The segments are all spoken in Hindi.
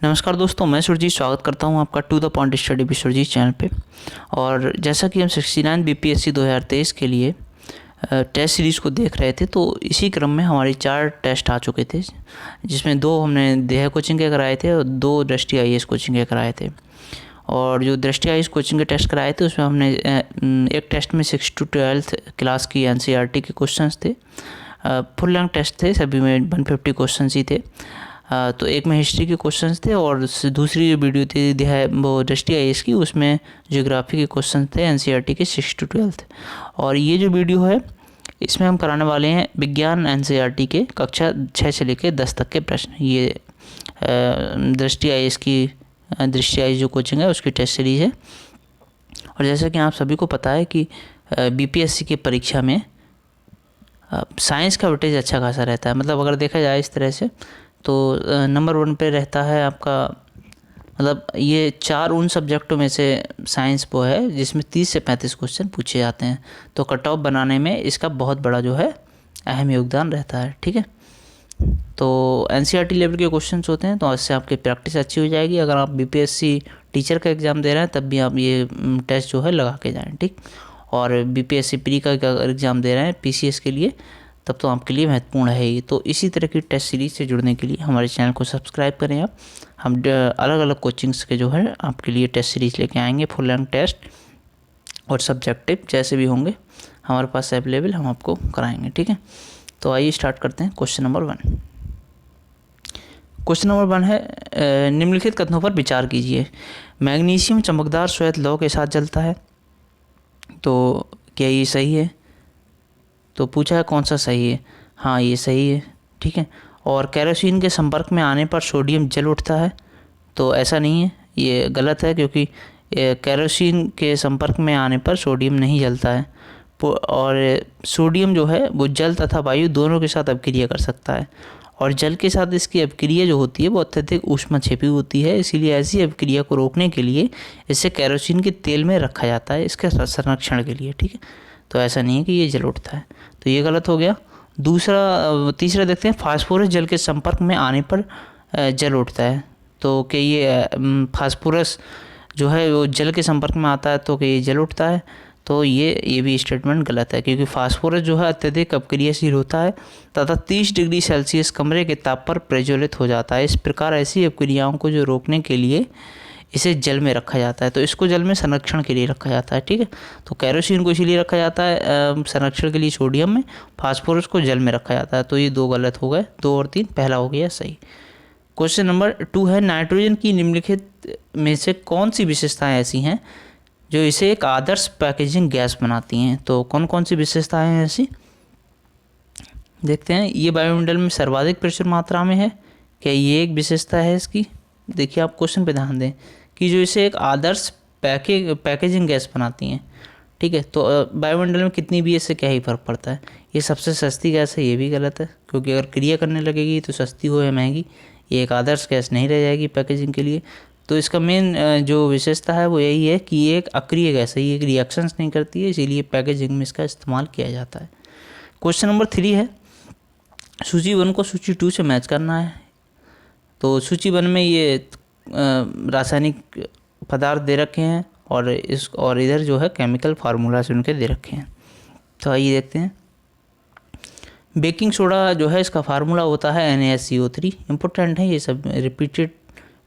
नमस्कार दोस्तों, मैं सुरजीत स्वागत करता हूं आपका to the point study with Surjit channel पे। और जैसा कि हम 69 बीपीएससी 2023 के लिए टेस्ट सीरीज़ को देख रहे थे, तो इसी क्रम में हमारे 4 टेस्ट आ चुके थे, जिसमें 2 हमने देहा कोचिंग के कराए थे और 2 दृष्टि आईएएस कोचिंग के कराए थे। और जो दृष्टि आईएएस कोचिंग के टेस्ट कराए थे उसमें हमने एक टेस्ट में 6 to 12th क्लास की एनसीईआरटी के क्वेश्चंस थे। फुल लेंथ टेस्ट थे, सभी में 150 क्वेश्चन ही थे। तो एक में हिस्ट्री के क्वेश्चंस थे और दूसरी जो वीडियो थी है वो दृष्टि आईएएस की, उसमें ज्योग्राफी के क्वेश्चन थे एनसीईआरटी के 6 to 12th। और ये जो वीडियो है इसमें हम कराने वाले हैं विज्ञान एनसीईआरटी के कक्षा 6 से लेकर 10 तक के प्रश्न। ये दृष्टि आईएएस की दृष्टि आईएएस जो कोचिंग है उसकी टेस्ट सीरीज़ है। और जैसा कि आप सभी को पता है कि बीपीएससी की परीक्षा में साइंस का वेटेज अच्छा खासा रहता है। मतलब अगर देखा जाए इस तरह से तो नंबर 1 पे रहता है आपका, मतलब ये 4 उन सब्जेक्टों में से साइंस वो है जिसमें 30 से 35 क्वेश्चन पूछे जाते हैं। तो कट ऑफ बनाने में इसका बहुत बड़ा जो है अहम योगदान रहता है। ठीक है, तो एनसीईआरटी लेवल के क्वेश्चंस होते हैं, तो इससे आपकी प्रैक्टिस अच्छी हो जाएगी। अगर आप बीपीएससी टीचर का एग्ज़ाम दे रहे हैं तब भी आप ये टेस्ट जो है लगा के जाएँ। ठीक, और बीपीएससी प्री का एग्ज़ाम दे रहे हैं पीसीएस के लिए, तब तो आपके लिए महत्वपूर्ण है ही। तो इसी तरह की टेस्ट सीरीज़ से जुड़ने के लिए हमारे चैनल को सब्सक्राइब करें आप। हम अलग अलग कोचिंग्स के जो है आपके लिए टेस्ट सीरीज़ लेके आएंगे, फुल लेंथ टेस्ट और सब्जेक्टिव जैसे भी होंगे हमारे पास अवेलेबल, हम आपको कराएंगे। ठीक है, तो आइए स्टार्ट करते हैं। क्वेश्चन नंबर 1 है, निम्नलिखित कथनों पर विचार कीजिए। मैग्नीशियम चमकदार श्वेत लौह के साथ जलता है, तो क्या ये सही है? तो पूछा है कौन सा सही है। हाँ, ये सही है। ठीक है, और केरोसिन के संपर्क में आने पर सोडियम जल उठता है, तो ऐसा नहीं है, ये गलत है, क्योंकि केरोसिन के संपर्क में आने पर सोडियम नहीं जलता है। और सोडियम जो है वो जल तथा वायु दोनों के साथ अभिक्रिया कर सकता है, और जल के साथ इसकी अभिक्रिया जो होती है वो अत्यधिक ऊष्मक्षेपी होती है। इसीलिए ऐसी अभिक्रिया को रोकने के लिए इसे केरोसिन के तेल में रखा जाता है, इसके संरक्षण के लिए। ठीक है, तो ऐसा नहीं है कि ये जल उठता है, तो ये गलत हो गया। तीसरा देखते हैं, फास्फोरस जल के संपर्क में आने पर जल उठता है, तो क्या ये फास्फोरस जो है वो जल के संपर्क में आता है तो क्या ये जल उठता है? तो ये भी स्टेटमेंट गलत है, क्योंकि फास्फोरस जो है अत्यधिक अपक्रियाशील होता है तथा 30 डिग्री सेल्सियस कमरे के ताप पर प्रज्वलित हो जाता है। इस प्रकार ऐसी अपक्रियाओं को जो रोकने के लिए इसे जल में रखा जाता है, तो इसको जल में संरक्षण के लिए रखा जाता है। ठीक है, तो केरोसिन को इसीलिए रखा जाता है संरक्षण के लिए सोडियम में, फास्फोरस को जल में रखा जाता है। तो ये 2 गलत हो गए, 2 और 3, पहला हो गया सही। क्वेश्चन नंबर 2 है, नाइट्रोजन की निम्नलिखित में से कौन सी विशेषताएं ऐसी हैं जो इसे एक आदर्श पैकेजिंग गैस बनाती हैं? तो कौन कौन सी विशेषताएं हैं ऐसी, देखते हैं। ये वायुमंडल में सर्वाधिक प्रचुर मात्रा में है, क्या ये एक विशेषता है इसकी? देखिए, आप क्वेश्चन पे ध्यान दें कि जो इसे एक आदर्श पैकेजिंग गैस बनाती हैं। ठीक है, तो वायुमंडल में कितनी भी इससे क्या ही फर्क पड़ता है, ये सबसे सस्ती गैस है, ये भी गलत है, क्योंकि अगर क्रिया करने लगेगी तो सस्ती हो या महंगी, ये एक आदर्श गैस नहीं रह जाएगी पैकेजिंग के लिए। तो इसका मेन जो विशेषता है वो यही है कि ये एक अक्रिय गैस है, ये एक रिएक्शंस नहीं करती है, इसीलिए पैकेजिंग में इसका इस्तेमाल किया जाता है। क्वेश्चन नंबर 3 है, सूची 1 को सूची 2 से मैच करना है। तो सूची 1 में ये रासायनिक पदार्थ दे रखे हैं और इधर जो है केमिकल फार्मूला से उनके दे रखे हैं। तो आइए देखते हैं। बेकिंग सोडा जो है इसका फार्मूला होता है NaSCO3। इम्पोर्टेंट है ये सब, रिपीटेड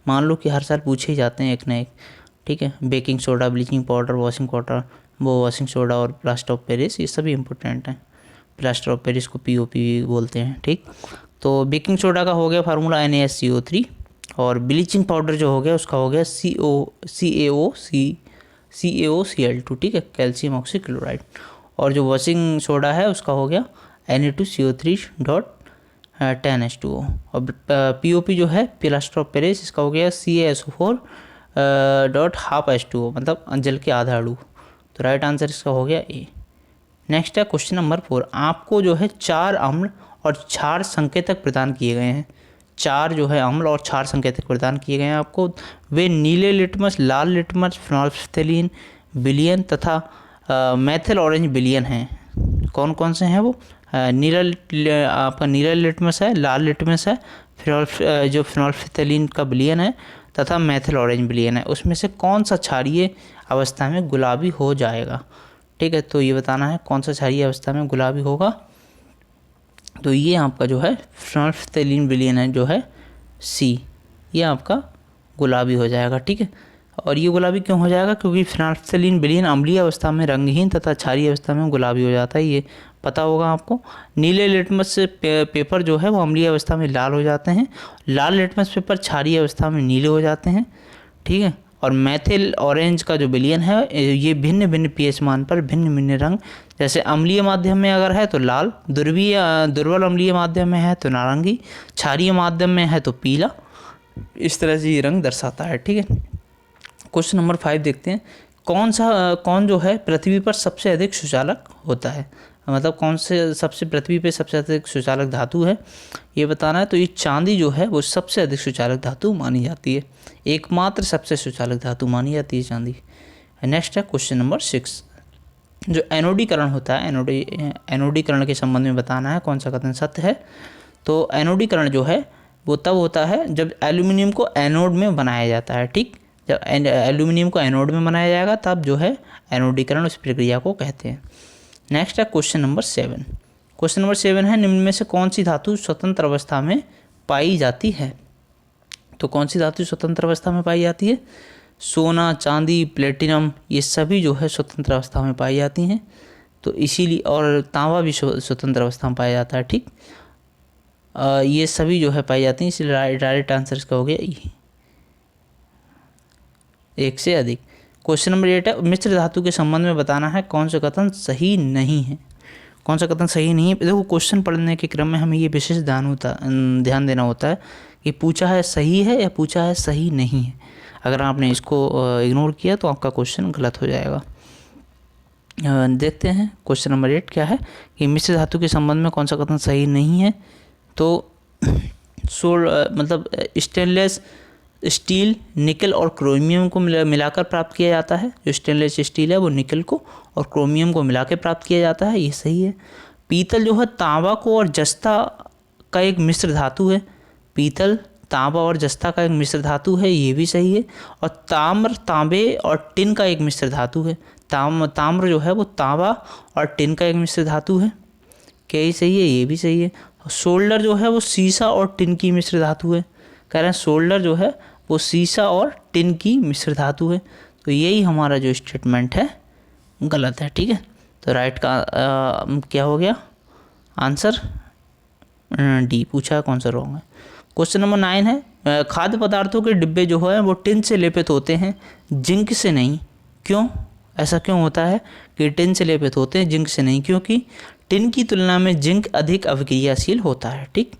मान लो कि हर साल पूछे ही जाते हैं एक ना एक। ठीक है, baking soda, bleaching powder, washing soda और प्लास्टर ऑफ पेरिस, ये सभी इंपॉर्टेंट हैं। प्लास्टर ऑफ पेरिस को POP बोलते हैं। ठीक, तो बेकिंग सोडा का हो गया फार्मूला NaSCO3, और ब्लीचिंग पाउडर जो हो गया उसका हो गया CaOCl2। ठीक है, कैल्शियम ऑक्सीक्लोराइड। और जो वॉशिंग सोडा है उसका हो गया Na2CO3.10H2O। और POP जो है प्लास्टर ऑफ पेरिस, इसका हो गया CaSO4.12H2O, मतलब जल के आधा अणु। तो राइट आंसर इसका हो गया A। नेक्स्ट है क्वेश्चन नंबर 4, आपको जो है 4 अम्ल और क्षार संकेतक प्रदान किए गए हैं। 4 जो है अम्ल और क्षार संकेतक प्रदान किए गए हैं आपको। वे नीले लिटमस, लाल लिटमस, फेनोल्फ्थेलीन विलियन तथा मेथिल ऑरेंज विलियन हैं। कौन कौन से हैं वो? आपका नीला लिटमस है, लाल लिटमस है, जो फिनोल्फिथलीन का विलयन है तथा मेथिल ऑरेंज विलयन है, उसमें से कौन सा क्षारीय अवस्था में गुलाबी हो जाएगा। ठीक है, तो ये बताना है कौन सा क्षारीय अवस्था में गुलाबी होगा। तो ये आपका जो है फिनोल्फिथलीन विलयन है जो है सी, ये आपका गुलाबी हो जाएगा। ठीक है, और ये गुलाबी क्यों हो जाएगा, क्योंकि फिनोल्फिथलीन विलयन अम्लीय अवस्था में रंगहीन तथा क्षारीय अवस्था में गुलाबी हो जाता है, ये पता होगा आपको। नीले लिटमस से पेपर जो है वो अम्लीय अवस्था में लाल हो जाते हैं, लाल लिटमस पेपर क्षारीय अवस्था में नीले हो जाते हैं। ठीक है, और मेथिल ऑरेंज का जो विलयन है ये भिन्न भिन्न पीएच मान पर भिन्न भिन्न रंग, जैसे अम्लीय माध्यम में अगर है तो लाल, दुर्बल अम्लीय माध्यम में है तो नारंगी, क्षारीय माध्यम में है तो पीला, इस तरह से ये रंग दर्शाता है। ठीक है, क्वेश्चन नंबर 5 देखते हैं। कौन जो है पृथ्वी पर सबसे अधिक सुचालक होता है, मतलब कौन से सबसे पृथ्वी पे सबसे अधिक सुचालक धातु है, ये बताना है। तो ये चांदी जो है वो सबसे अधिक सुचालक धातु मानी जाती है, एकमात्र सबसे सुचालक धातु मानी जाती है चांदी। नेक्स्ट है क्वेश्चन नंबर 6, जो एनोडीकरण होता है, एनोडीकरण के संबंध में बताना है कौन सा कथन सत्य है। तो एनोडीकरण जो है वो तब होता है जब एल्यूमिनियम को एनोड में बनाया जाता है। ठीक, जब एल्यूमिनियम को एनोड में बनाया जाएगा तब जो है एनोडीकरण उस प्रक्रिया को कहते हैं। नेक्स्ट है क्वेश्चन नंबर 7। क्वेश्चन नंबर 7 है, निम्न में से कौन सी धातु स्वतंत्र अवस्था में पाई जाती है। तो कौन सी धातु स्वतंत्र अवस्था में पाई जाती है, सोना, चांदी, प्लेटिनम, ये सभी जो है स्वतंत्र अवस्था में पाई जाती हैं। तो इसीलिए, और तांबा भी स्वतंत्र अवस्था में पाया जाता है। ठीक, ये सभी जो है पाई जाती हैं, इसलिए डायरेक्ट आंसर इसका हो गया ई, एक से अधिक। क्वेश्चन नंबर 8 है, मिश्र धातु के संबंध में बताना है कौन सा कथन सही नहीं है। कौन सा कथन सही नहीं है, देखो क्वेश्चन पढ़ने के क्रम में हमें ये विशेष ध्यान देना होता है कि पूछा है सही है या पूछा है सही नहीं है। अगर आपने इसको इग्नोर किया तो आपका क्वेश्चन गलत हो जाएगा। देखते हैं क्वेश्चन नंबर 8 क्या है कि मिश्र धातु के संबंध में कौन सा कथन सही नहीं है। तो मतलब स्टेनलेस स्टील, निकल और क्रोमियम को मिलाकर प्राप्त किया जाता है। जो स्टेनलेस स्टील है वो निकल को और क्रोमियम को मिला के प्राप्त किया जाता है, ये सही है। पीतल जो है तांबा को और जस्ता का एक मिश्र धातु है, पीतल तांबा और जस्ता का एक मिश्र धातु है, ये भी सही है। और ताम्र तांबे और टिन का एक मिश्र धातु है, ताम्र जो है वो तांबा और टिन का एक मिश्र धातु है, क्या ये सही है, ये भी सही है। सोल्डर जो है वो सीसा और टिन की मिश्र धातु है, कह रहे हैं सोल्डर जो है वो सीसा और टिन की मिश्र धातु है। तो यही हमारा जो स्टेटमेंट है गलत है। ठीक है, तो राइट का क्या हो गया आंसर, डी पूछा है, कौन सा रॉन्ग है। क्वेश्चन नंबर 9 है, खाद्य पदार्थों के डिब्बे जो है वो टिन से लेपित होते हैं, जिंक से नहीं, क्यों, ऐसा क्यों होता है कि टिन से लेपित होते हैं जिंक से नहीं, क्योंकि टिन की तुलना में जिंक अधिक अभिक्रियाशील होता है। ठीक,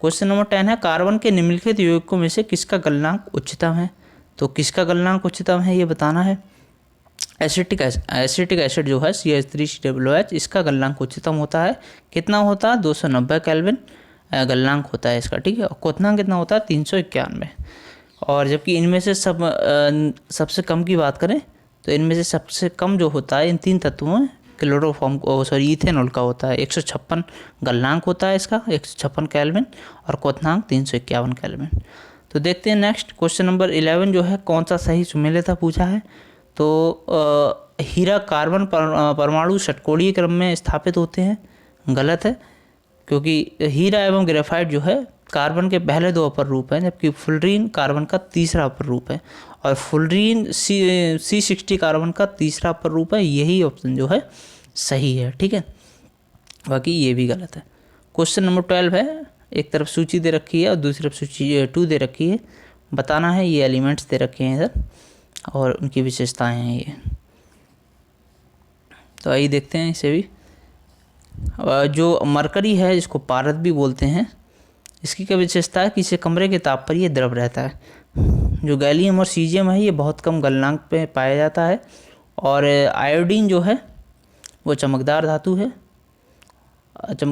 क्वेश्चन नंबर 10 है, कार्बन के निम्नलिखित यौगिकों में से किसका गलनांक उच्चतम है। तो किसका गलनांक उच्चतम है ये बताना है। एसिटिक एसिड जो है CH3COOH, इसका गलनांक उच्चतम होता है, कितना होता है 290 केल्विन गलनांक होता है इसका। ठीक है, और क्वथनांक कितना होता है 391। और जबकि इनमें से सबसे कम की बात करें तो इनमें से सबसे कम जो होता है इन तीन तत्वों में इथेनॉल का होता है, 156 गलनांक होता है इसका, 156 केल्विन, और क्वथनांक 351 केल्विन। तो देखते हैं नेक्स्ट क्वेश्चन नंबर 11 जो है कौन सा सही सुमेलित पूछा है। तो हीरा कार्बन परमाणु षटकोणीय क्रम में स्थापित होते हैं, गलत है, क्योंकि हीरा एवं ग्रेफाइट जो है कार्बन के पहले 2 अपर रूप हैं, जबकि फुलरीन कार्बन का तीसरा अपर रूप है, और फुलरीन C60 कार्बन का तीसरा अपर रूप है। यही ऑप्शन जो है सही है। ठीक है, बाकी ये भी गलत है। क्वेश्चन नंबर 12 है, एक तरफ सूची दे रखी है और दूसरी तरफ सूची 2 दे रखी है, बताना है ये एलिमेंट्स दे रखे हैं इधर और उनकी विशेषताएं हैं ये। तो आइए देखते हैं इसे भी। जो मरकरी है जिसको पारद भी बोलते हैं, इसकी क्या विशेषता है कि इसे कमरे के ताप पर ये द्रव रहता है। जो गैलियम और सीजियम है ये बहुत कम गलनांक पे पाया जाता है, और आयोडीन जो है वो चमकदार धातु है,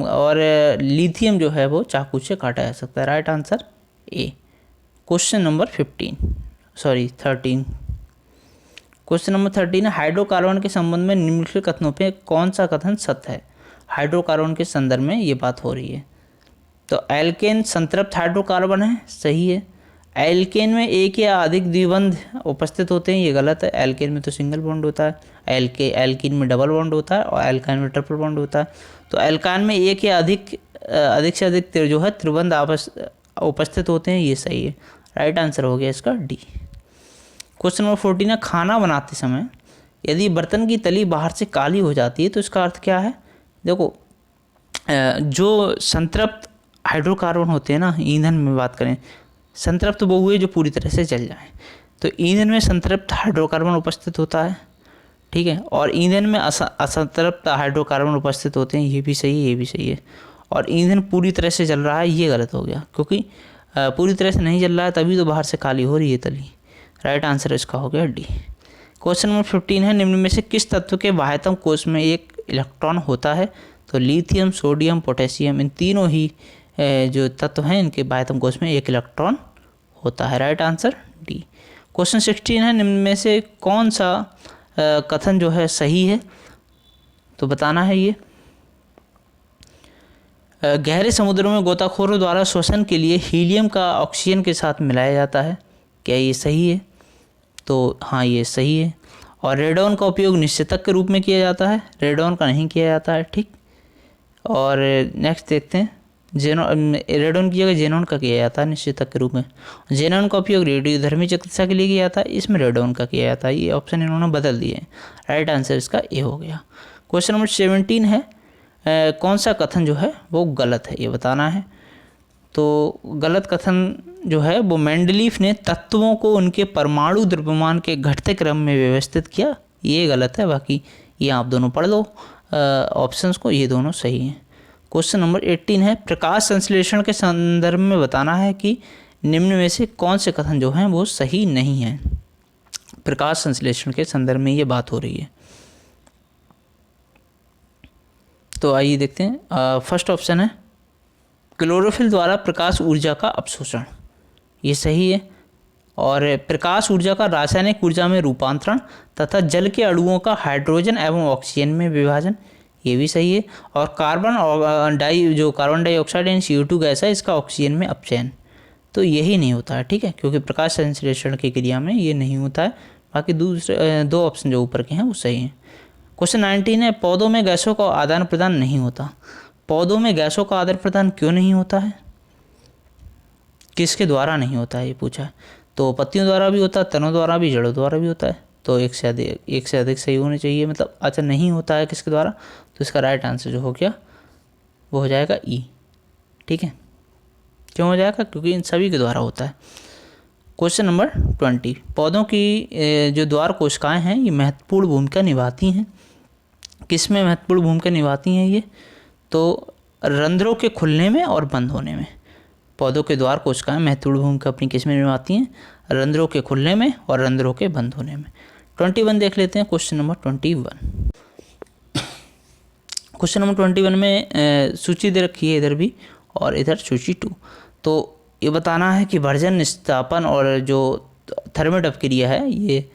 और लिथियम जो है वो चाकू से काटा जा सकता है। Right answer A. Question number 13। Question number 13 है, हाइड्रोकार्बन के संबंध में निम्नलिखित कथनों पे कौन सा कथन सत्य है। हाइड्रोकार्बन के संदर्भ में ये बात हो रही है। तो एल्केन संतृप्त हाइड्रोकार्बन है, सही है। एल्केन में एक या अधिक द्विबंध उपस्थित होते हैं, ये गलत है। एल्केन में तो सिंगल बॉन्ड होता है, एल्कीन में डबल बॉन्ड होता है और एल्काइन में ट्रिपल बॉन्ड होता है। तो एल्काइन में एक या अधिक से अधिक जो है त्रिबंध आपस उपस्थित होते हैं, ये सही है। राइट आंसर हो गया इसका डी। क्वेश्चन नंबर 14 है, खाना बनाते समय यदि बर्तन की तली बाहर से काली हो जाती है तो इसका अर्थ क्या है। देखो, जो संतृप्त हाइड्रोकार्बन होते हैं ना, ईंधन में बात करें, संतृप्त वो हुए जो पूरी तरह से जल जाएं। तो ईंधन में संतृप्त हाइड्रोकार्बन उपस्थित होता है, ठीक है, और ईंधन में असंतृप्त हाइड्रोकार्बन उपस्थित होते हैं, ये भी सही है, ये भी सही है। और ईंधन पूरी तरह से जल रहा है, ये गलत हो गया, क्योंकि पूरी तरह से नहीं जल रहा है तभी तो बाहर से काली हो रही है तली। राइट आंसर इसका हो गया डी। क्वेश्चन नंबर 15 है, निम्न में से किस तत्व के बाह्यतम कोश में एक इलेक्ट्रॉन होता है। तो लिथियम, सोडियम, पोटेशियम, इन तीनों ही जो तत्व हैं इनके बाह्यतम कोश में एक इलेक्ट्रॉन होता है। Right answer D. क्वेश्चन 16 है, निम्न में से कौन सा कथन जो है सही है, तो बताना है ये। गहरे समुद्रों में गोताखोरों द्वारा श्वसन के लिए हीलियम का ऑक्सीजन के साथ मिलाया जाता है, क्या ये सही है। तो हाँ, ये सही है। और रेडॉन का उपयोग निश्चेतक के रूप में किया जाता है, रेडॉन का नहीं किया जाता है, ठीक। और नेक्स्ट देखते हैं, रेडॉन की जगह जेनॉन का किया जाता है निश्चेतक के रूप में। जेनॉन का उपयोग रेडियोधर्मी चिकित्सा के लिए किया जाता है, इसमें रेडॉन का किया जाता है। ये ऑप्शन इन्होंने बदल दिए हैं। राइट आंसर इसका ए हो गया। क्वेश्चन नंबर 17 है, कौन सा कथन जो है वो गलत है, ये बताना है। तो गलत कथन जो है वो मेंडलीफ ने तत्वों को उनके परमाणु द्रव्यमान के घटते क्रम में व्यवस्थित किया, ये गलत है। बाकी ये आप दोनों पढ़ लो ऑप्शंस को, ये दोनों सही हैं। क्वेश्चन नंबर 18 है, प्रकाश संश्लेषण के संदर्भ में बताना है कि निम्न में से कौन से कथन जो हैं वो सही नहीं हैं। प्रकाश संश्लेषण के संदर्भ में ये बात हो रही है, तो आइए देखते हैं। फर्स्ट ऑप्शन है, क्लोरोफिल द्वारा प्रकाश ऊर्जा का अवशोषण, ये सही है। और प्रकाश ऊर्जा का रासायनिक ऊर्जा में रूपांतरण तथा जल के अणुओं का हाइड्रोजन एवं ऑक्सीजन में विभाजन, ये भी सही है। और कार्बन डाइऑक्साइड यानी CO2 गैस है, इसका ऑक्सीजन में अपचयन, तो यही नहीं होता है, ठीक है, क्योंकि प्रकाश संश्लेषण की क्रिया में ये नहीं होता है। बाकी दूसरे दो ऑप्शन जो ऊपर के हैं वो सही हैं। क्वेश्चन 19 है, पौधों में गैसों का आदान प्रदान नहीं होता। पौधों में गैसों का आदान प्रदान क्यों नहीं होता है, किसके द्वारा नहीं होता है ये पूछा है। तो पत्तियों द्वारा भी होता है, तनों द्वारा भी, जड़ों द्वारा भी होता है। तो एक से अधिक सही होने चाहिए, मतलब अच्छा नहीं होता है किसके द्वारा, तो इसका राइट आंसर जो हो गया वो हो जाएगा ई, ठीक है। क्यों हो जाएगा, क्योंकि इन सभी के द्वारा होता है। क्वेश्चन नंबर 20, पौधों की जो द्वार कोशिकाएँ हैं ये महत्वपूर्ण भूमिका निभाती हैं। किस में महत्वपूर्ण भूमिका निभाती हैं ये, तो रंध्रों के खुलने में और बंद होने में। पौधों के द्वार कोशिकाएं महत्वपूर्ण भूमिका अपनी किस में निभाती हैं, रंध्रों के खुलने में और रंध्रों के बंद होने में। 21 देख लेते हैं, क्वेश्चन नंबर 21। क्वेश्चन नंबर 21 में सूची दे रखी है इधर भी और इधर सूची 2। तो ये बताना है कि भर्जन, निस्तापन और जो थर्मल अपक्रिया है ये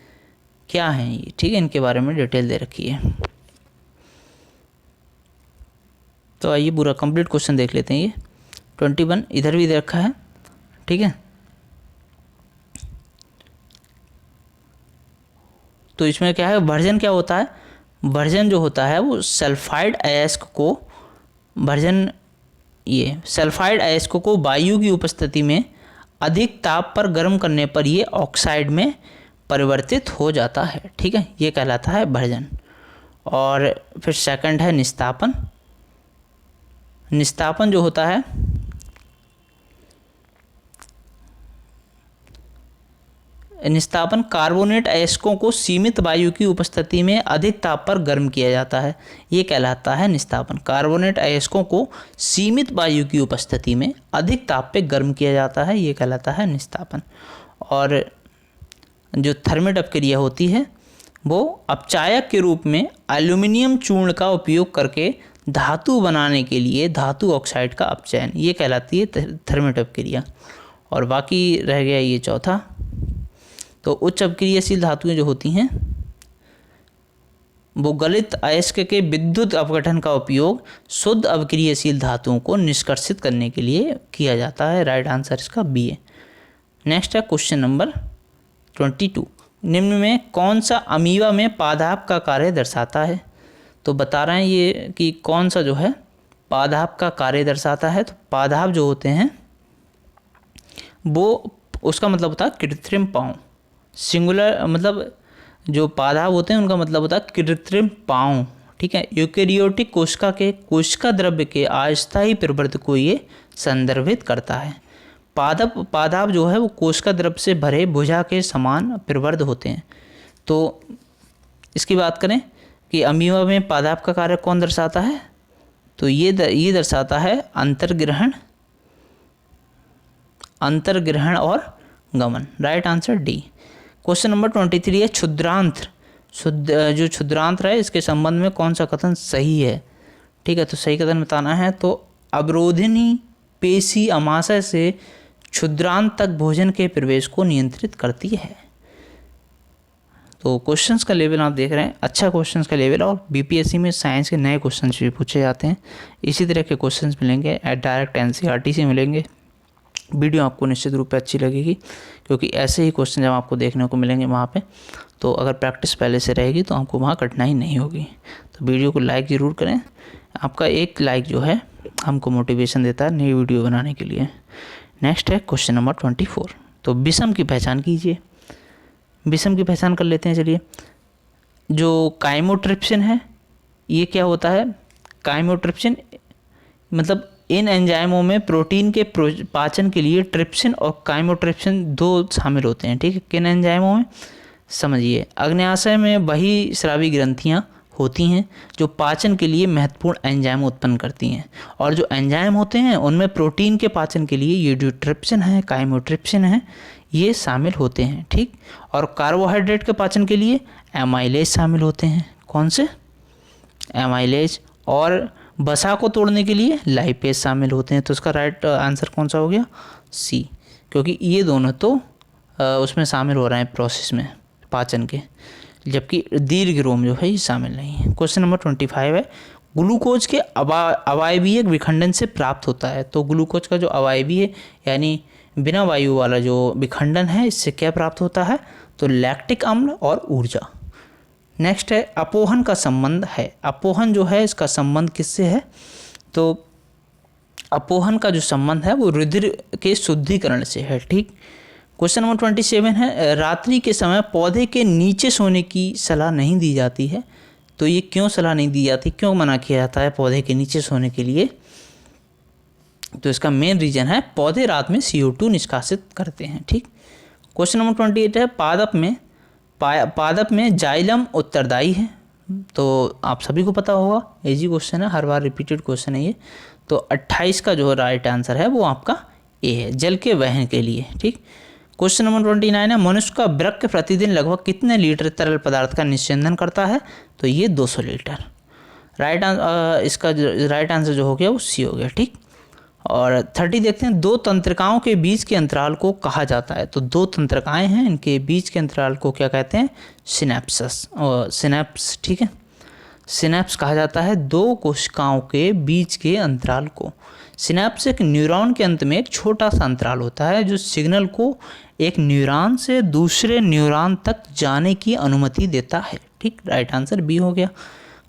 क्या है, ये ठीक है, इनके बारे में डिटेल दे रखी है। तो आइए पूरा कंप्लीट क्वेश्चन देख लेते हैं। ये 21 इधर भी दे रखा है, ठीक है। तो इसमें क्या है, भर्जन क्या होता है, भर्जन जो होता है वो सल्फाइड अयस्क को सल्फाइड अयस्क को वायु की उपस्थिति में अधिक ताप पर गर्म करने पर ये ऑक्साइड में परिवर्तित हो जाता है, ठीक है, ये कहलाता है भर्जन। और फिर सेकंड है निस्तापन। निस्तापन जो होता है, निस्तापन कार्बोनेट अयस्कों को सीमित वायु की उपस्थिति में अधिक ताप पर गर्म किया जाता है, ये कहलाता है निस्तापन। कार्बोनेट अयस्कों को सीमित वायु की उपस्थिति में अधिक ताप पे गर्म किया जाता है, ये कहलाता है निस्तापन। और जो थर्मल अपक्रिया होती है वो अपचायक के रूप में एल्यूमिनियम चूर्ण का उपयोग करके धातु बनाने के लिए धातु ऑक्साइड का अपचयन, ये कहलाती है थर्मल अपक्रिया। और बाकी रह गया ये चौथा। तो उच्च अपक्रियाशील धातुएं जो होती हैं वो गलित अयस्क के विद्युत अपघटन का उपयोग शुद्ध अवक्रियशील धातुओं को निष्कर्षित करने के लिए किया जाता है। राइट आंसर इसका बी है। नेक्स्ट है क्वेश्चन नंबर 22। निम्न में कौन सा अमीबा में पादाप का कार्य दर्शाता है? तो बता रहे हैं ये कि कौन सा जो है पादाप का कार्य दर्शाता है। तो पादाप जो होते हैं वो, उसका मतलब होता है कृत्रिम पाँव। सिंगुलर मतलब जो पादाप होते हैं उनका मतलब होता है कृत्रिम पाँव। ठीक है। यूकेरियोटिक कोशिका के कोशिका द्रव्य के अस्थायी प्रवृत्ति को ये संदर्भित करता है। पादाप जो है वो कोशिका द्रव्य से भरे भुजा के समान प्रवृत्त होते हैं। तो इसकी बात करें कि अमीबा में पादाप का कार्य कौन दर्शाता है, तो ये दर्शाता है अंतर्ग्रहण और गमन। Right answer D. Question number 23 है क्षुद्रांत्र। जो क्षुद्रांत्र है इसके संबंध में कौन सा कथन सही है? ठीक है, तो सही कथन बताना है। तो अवरोधिनी पेशी अमाशय से क्षुद्रांत तक भोजन के प्रवेश को नियंत्रित करती है। तो क्वेश्चंस का लेवल आप देख रहे हैं, अच्छा क्वेश्चंस का लेवल। और बीपीएससी में साइंस के नए क्वेश्चंस भी पूछे जाते हैं। इसी तरह के क्वेश्चंस मिलेंगे, डायरेक्ट एनसीईआरटी से मिलेंगे। वीडियो आपको निश्चित रूप से अच्छी लगेगी, क्योंकि ऐसे ही क्वेश्चन जब आपको देखने को मिलेंगे वहाँ पे, तो अगर प्रैक्टिस पहले से रहेगी तो आपको वहाँ कठिनाई नहीं होगी। तो वीडियो को लाइक ज़रूर करें। आपका एक लाइक जो है हमको मोटिवेशन देता है नई वीडियो बनाने के लिए। नेक्स्ट है क्वेश्चन नंबर 24। तो विषम की पहचान कीजिए। विषम की पहचान कर लेते हैं। चलिए, जो काइमोट्रिप्सिन है ये क्या होता है? काइमोट्रिप्सिन मतलब इन एंजाइमों में प्रोटीन के पाचन के लिए ट्रिप्सिन और काइमोट्रिप्सिन दो शामिल होते हैं। ठीक है, किन एंजाइमों में? समझिए, अग्न्याशय में वही स्रावी ग्रंथियाँ होती हैं जो पाचन के लिए महत्वपूर्ण एंजाइम उत्पन्न करती हैं, और जो एंजाइम होते हैं उनमें प्रोटीन के पाचन के लिए ये जो ट्रिप्सिन है, काइमोट्रिप्सिन है, ये शामिल होते हैं। ठीक, और कार्बोहाइड्रेट के पाचन के लिए एमाइलेज शामिल होते हैं। कौन से? एमाइलेज। और वसा को तोड़ने के लिए लाइपेज शामिल होते हैं। तो इसका राइट आंसर कौन सा हो गया? सी, क्योंकि ये दोनों तो उसमें शामिल हो रहे हैं प्रोसेस में पाचन के, जबकि दीर्घ रोम जो है ये शामिल नहीं है। क्वेश्चन नंबर 25 है ग्लूकोज के अवायवीय विखंडन से प्राप्त होता है। तो ग्लूकोज का जो अवायवीय यानी बिना वायु वाला जो विखंडन है, इससे क्या प्राप्त होता है? तो लैक्टिक अम्ल और ऊर्जा। नेक्स्ट है अपोहन का संबंध है। अपोहन जो है इसका संबंध किससे है? तो अपोहन का जो संबंध है वो रुधिर के शुद्धिकरण से है। ठीक। क्वेश्चन नंबर 27 है रात्रि के समय पौधे के नीचे सोने की सलाह नहीं दी जाती है। तो ये क्यों सलाह नहीं दी जाती, क्यों मना किया जाता है पौधे के नीचे सोने के लिए? तो इसका मेन रीज़न है पौधे रात में CO2 निष्कासित करते हैं। ठीक। क्वेश्चन नंबर 28 है पादप में जाइलम उत्तरदायी है। तो आप सभी को पता होगा, इजी क्वेश्चन है, हर बार रिपीटेड क्वेश्चन है ये। तो 28 का जो राइट आंसर है वो आपका ए है, जल के वहन के लिए। ठीक। क्वेश्चन नंबर 29 है मनुष्य का वृक्क प्रतिदिन लगभग कितने लीटर तरल पदार्थ का निस्यंदन करता है? तो ये 200 लीटर। इसका राइट आंसर जो हो गया वो सी हो गया। ठीक। और 30 देखते हैं दो तंत्रिकाओं के बीच के अंतराल को कहा जाता है। तो दो तंत्रिकाएं हैं, इनके बीच के अंतराल को क्या कहते हैं? सिनेप्स। ठीक है, सिनेप्स कहा जाता है दो कोशिकाओं के बीच के अंतराल को। सिनेप्स एक न्यूरॉन के अंत में एक छोटा सा अंतराल होता है जो सिग्नल को एक न्यूरॉन से दूसरे न्यूरॉन तक जाने की अनुमति देता है। ठीक, राइट आंसर बी हो गया।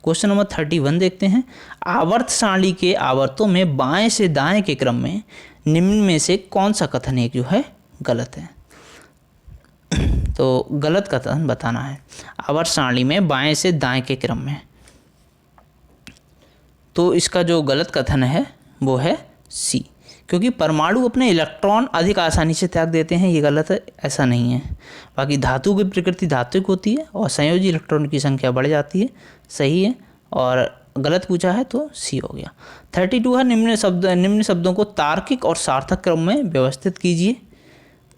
क्वेश्चन नंबर 31 देखते हैं आवर्त सारणी के आवर्तों में बाएं से दाएं के क्रम में निम्न में से कौन सा कथन एक जो है गलत है? तो गलत कथन बताना है आवर्त सारणी में बाएं से दाएं के क्रम में। तो इसका जो गलत कथन है वो है सी, क्योंकि परमाणु अपने इलेक्ट्रॉन अधिक आसानी से त्याग देते हैं, ये गलत है, ऐसा नहीं है। बाकी धातु की प्रकृति धात्विक होती है और संयोजी इलेक्ट्रॉन की संख्या बढ़ जाती है, सही है। और गलत पूछा है तो सी हो गया। 32 है निम्न शब्दों को तार्किक और सार्थक क्रम में व्यवस्थित कीजिए।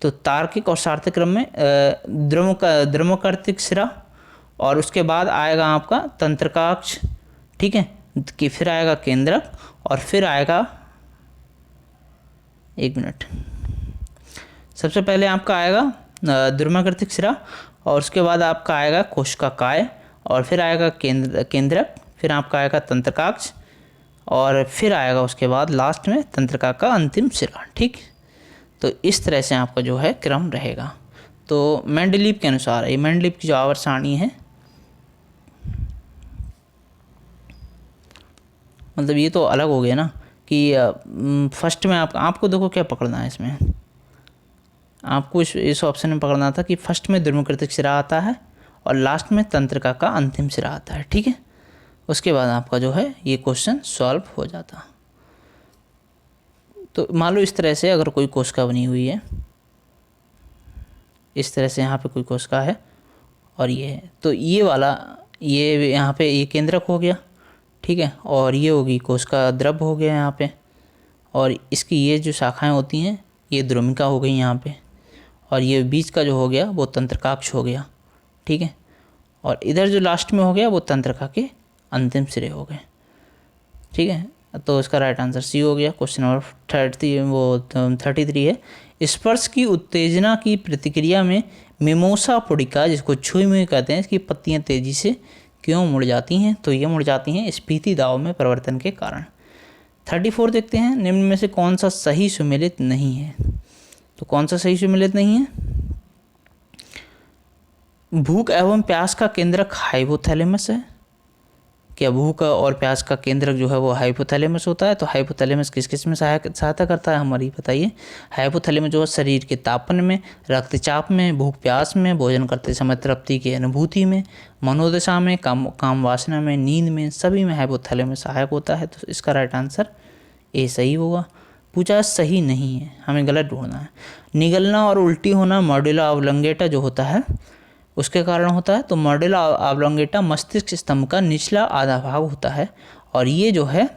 तो तार्किक और सार्थक क्रम में द्रव्यकर्तिक सिरा, और उसके बाद आएगा आपका तंत्रकाक्ष, ठीक है, कि फिर आएगा केंद्रक, और फिर आएगा, एक मिनट, सबसे पहले आपका आएगा द्रव्यकर्तिक सिरा, और उसके बाद आपका आएगा कोशिकाकाय, और फिर आएगा केंद्रक, फिर आपका आएगा तंत्रकाक्ष, और फिर आएगा उसके बाद लास्ट में तंत्रिका का अंतिम सिरा। ठीक, तो इस तरह से आपका जो है क्रम रहेगा। तो मेंडलीव के अनुसार, ये मेंडलीव की जो आवर्त सारणी है, मतलब ये तो अलग हो गया ना कि फर्स्ट में आपको देखो क्या पकड़ना है इसमें, आपको इस ऑप्शन में पकड़ना था कि फर्स्ट में द्रुमकृतिक सिरा आता है और लास्ट में तंत्रिका का अंतिम सिरा आता है। ठीक है, उसके बाद आपका जो है ये क्वेश्चन सॉल्व हो जाता। तो मान लो इस तरह से अगर कोई कोशिका बनी हुई है, इस तरह से यहाँ पे कोई कोशिका है और ये है, तो ये वाला ये यहाँ पे ये केंद्रक हो गया। ठीक है, और ये होगी कोशिका द्रव हो गया यहाँ पे, और इसकी ये जो शाखाएं होती हैं ये द्रुमिका हो गई यहाँ पे, और ये बीच का जो हो गया वो तंत्रकाक्ष हो गया। ठीक है, और इधर जो लास्ट में हो गया वो तंत्रिका के अंतिम सिरे हो गए। ठीक है, तो इसका राइट आंसर सी हो गया। क्वेश्चन नंबर 33 है, स्पर्श की उत्तेजना की प्रतिक्रिया में मिमोसा पुडिका, जिसको छुई मुई कहते हैं, इसकी पत्तियां तेजी से क्यों मुड़ जाती हैं? तो ये मुड़ जाती हैं स्फीति दाब में परिवर्तन के कारण। 34 देखते हैं, निम्न में से कौन सा सही सुमेलित नहीं है? तो कौन सा सही सुमेलित नहीं है? भूख एवं प्यास का केंद्रक हाइपोथैलेमस है। क्या भूख और प्यास का केंद्रक जो है वो हाइपोथैलेमस होता है? तो हाइपोथैलेमस किस किस में सहायता करता है हमारी बताइए? हाइपोथैलेमस जो है शरीर के तापन में, रक्तचाप में, भूख प्यास में, भोजन करते समय तृप्ति की अनुभूति में, मनोदशा में, काम वासना में, नींद में, सभी में हाइपोथैलेमस सहायक होता है। तो इसका राइट आंसर ए सही होगा। पूछा सही नहीं है, हमें गलत ढूंढना है। निगलना और उल्टी होना मॉड्यूला ऑब्लोंगेटा जो होता है उसके कारण होता है। तो मॉड्यूला ऑब्लोंगेटा मस्तिष्क स्तंभ का निचला आधा भाग होता है, और ये जो है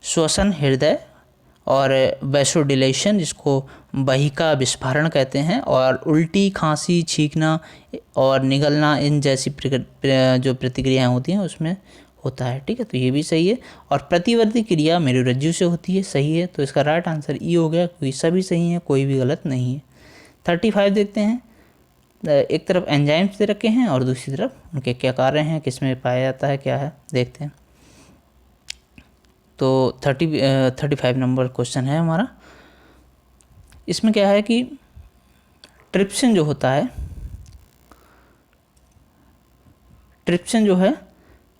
श्वसन, हृदय और वैसोडिलेशन, जिसको बहिका विस्फारण कहते हैं, और उल्टी, खांसी, छींकना और निगलना, इन जैसी जो प्रतिक्रियाएं होती हैं उसमें होता है। ठीक है, तो ये भी सही है। और प्रतिवर्ती क्रिया मेरुरज्जु से होती है, सही है। तो इसका राइट आंसर ई हो गया, क्योंकि सभी सही है, कोई भी गलत नहीं है। 35 देखते हैं, एक तरफ एंजाइम्स दे रखे हैं और दूसरी तरफ उनके क्या कार्य हैं, किस में पाया जाता है, क्या है, देखते हैं। तो 35 नंबर क्वेश्चन है हमारा। इसमें क्या है कि ट्रिप्सिन जो होता है, ट्रिप्सिन जो है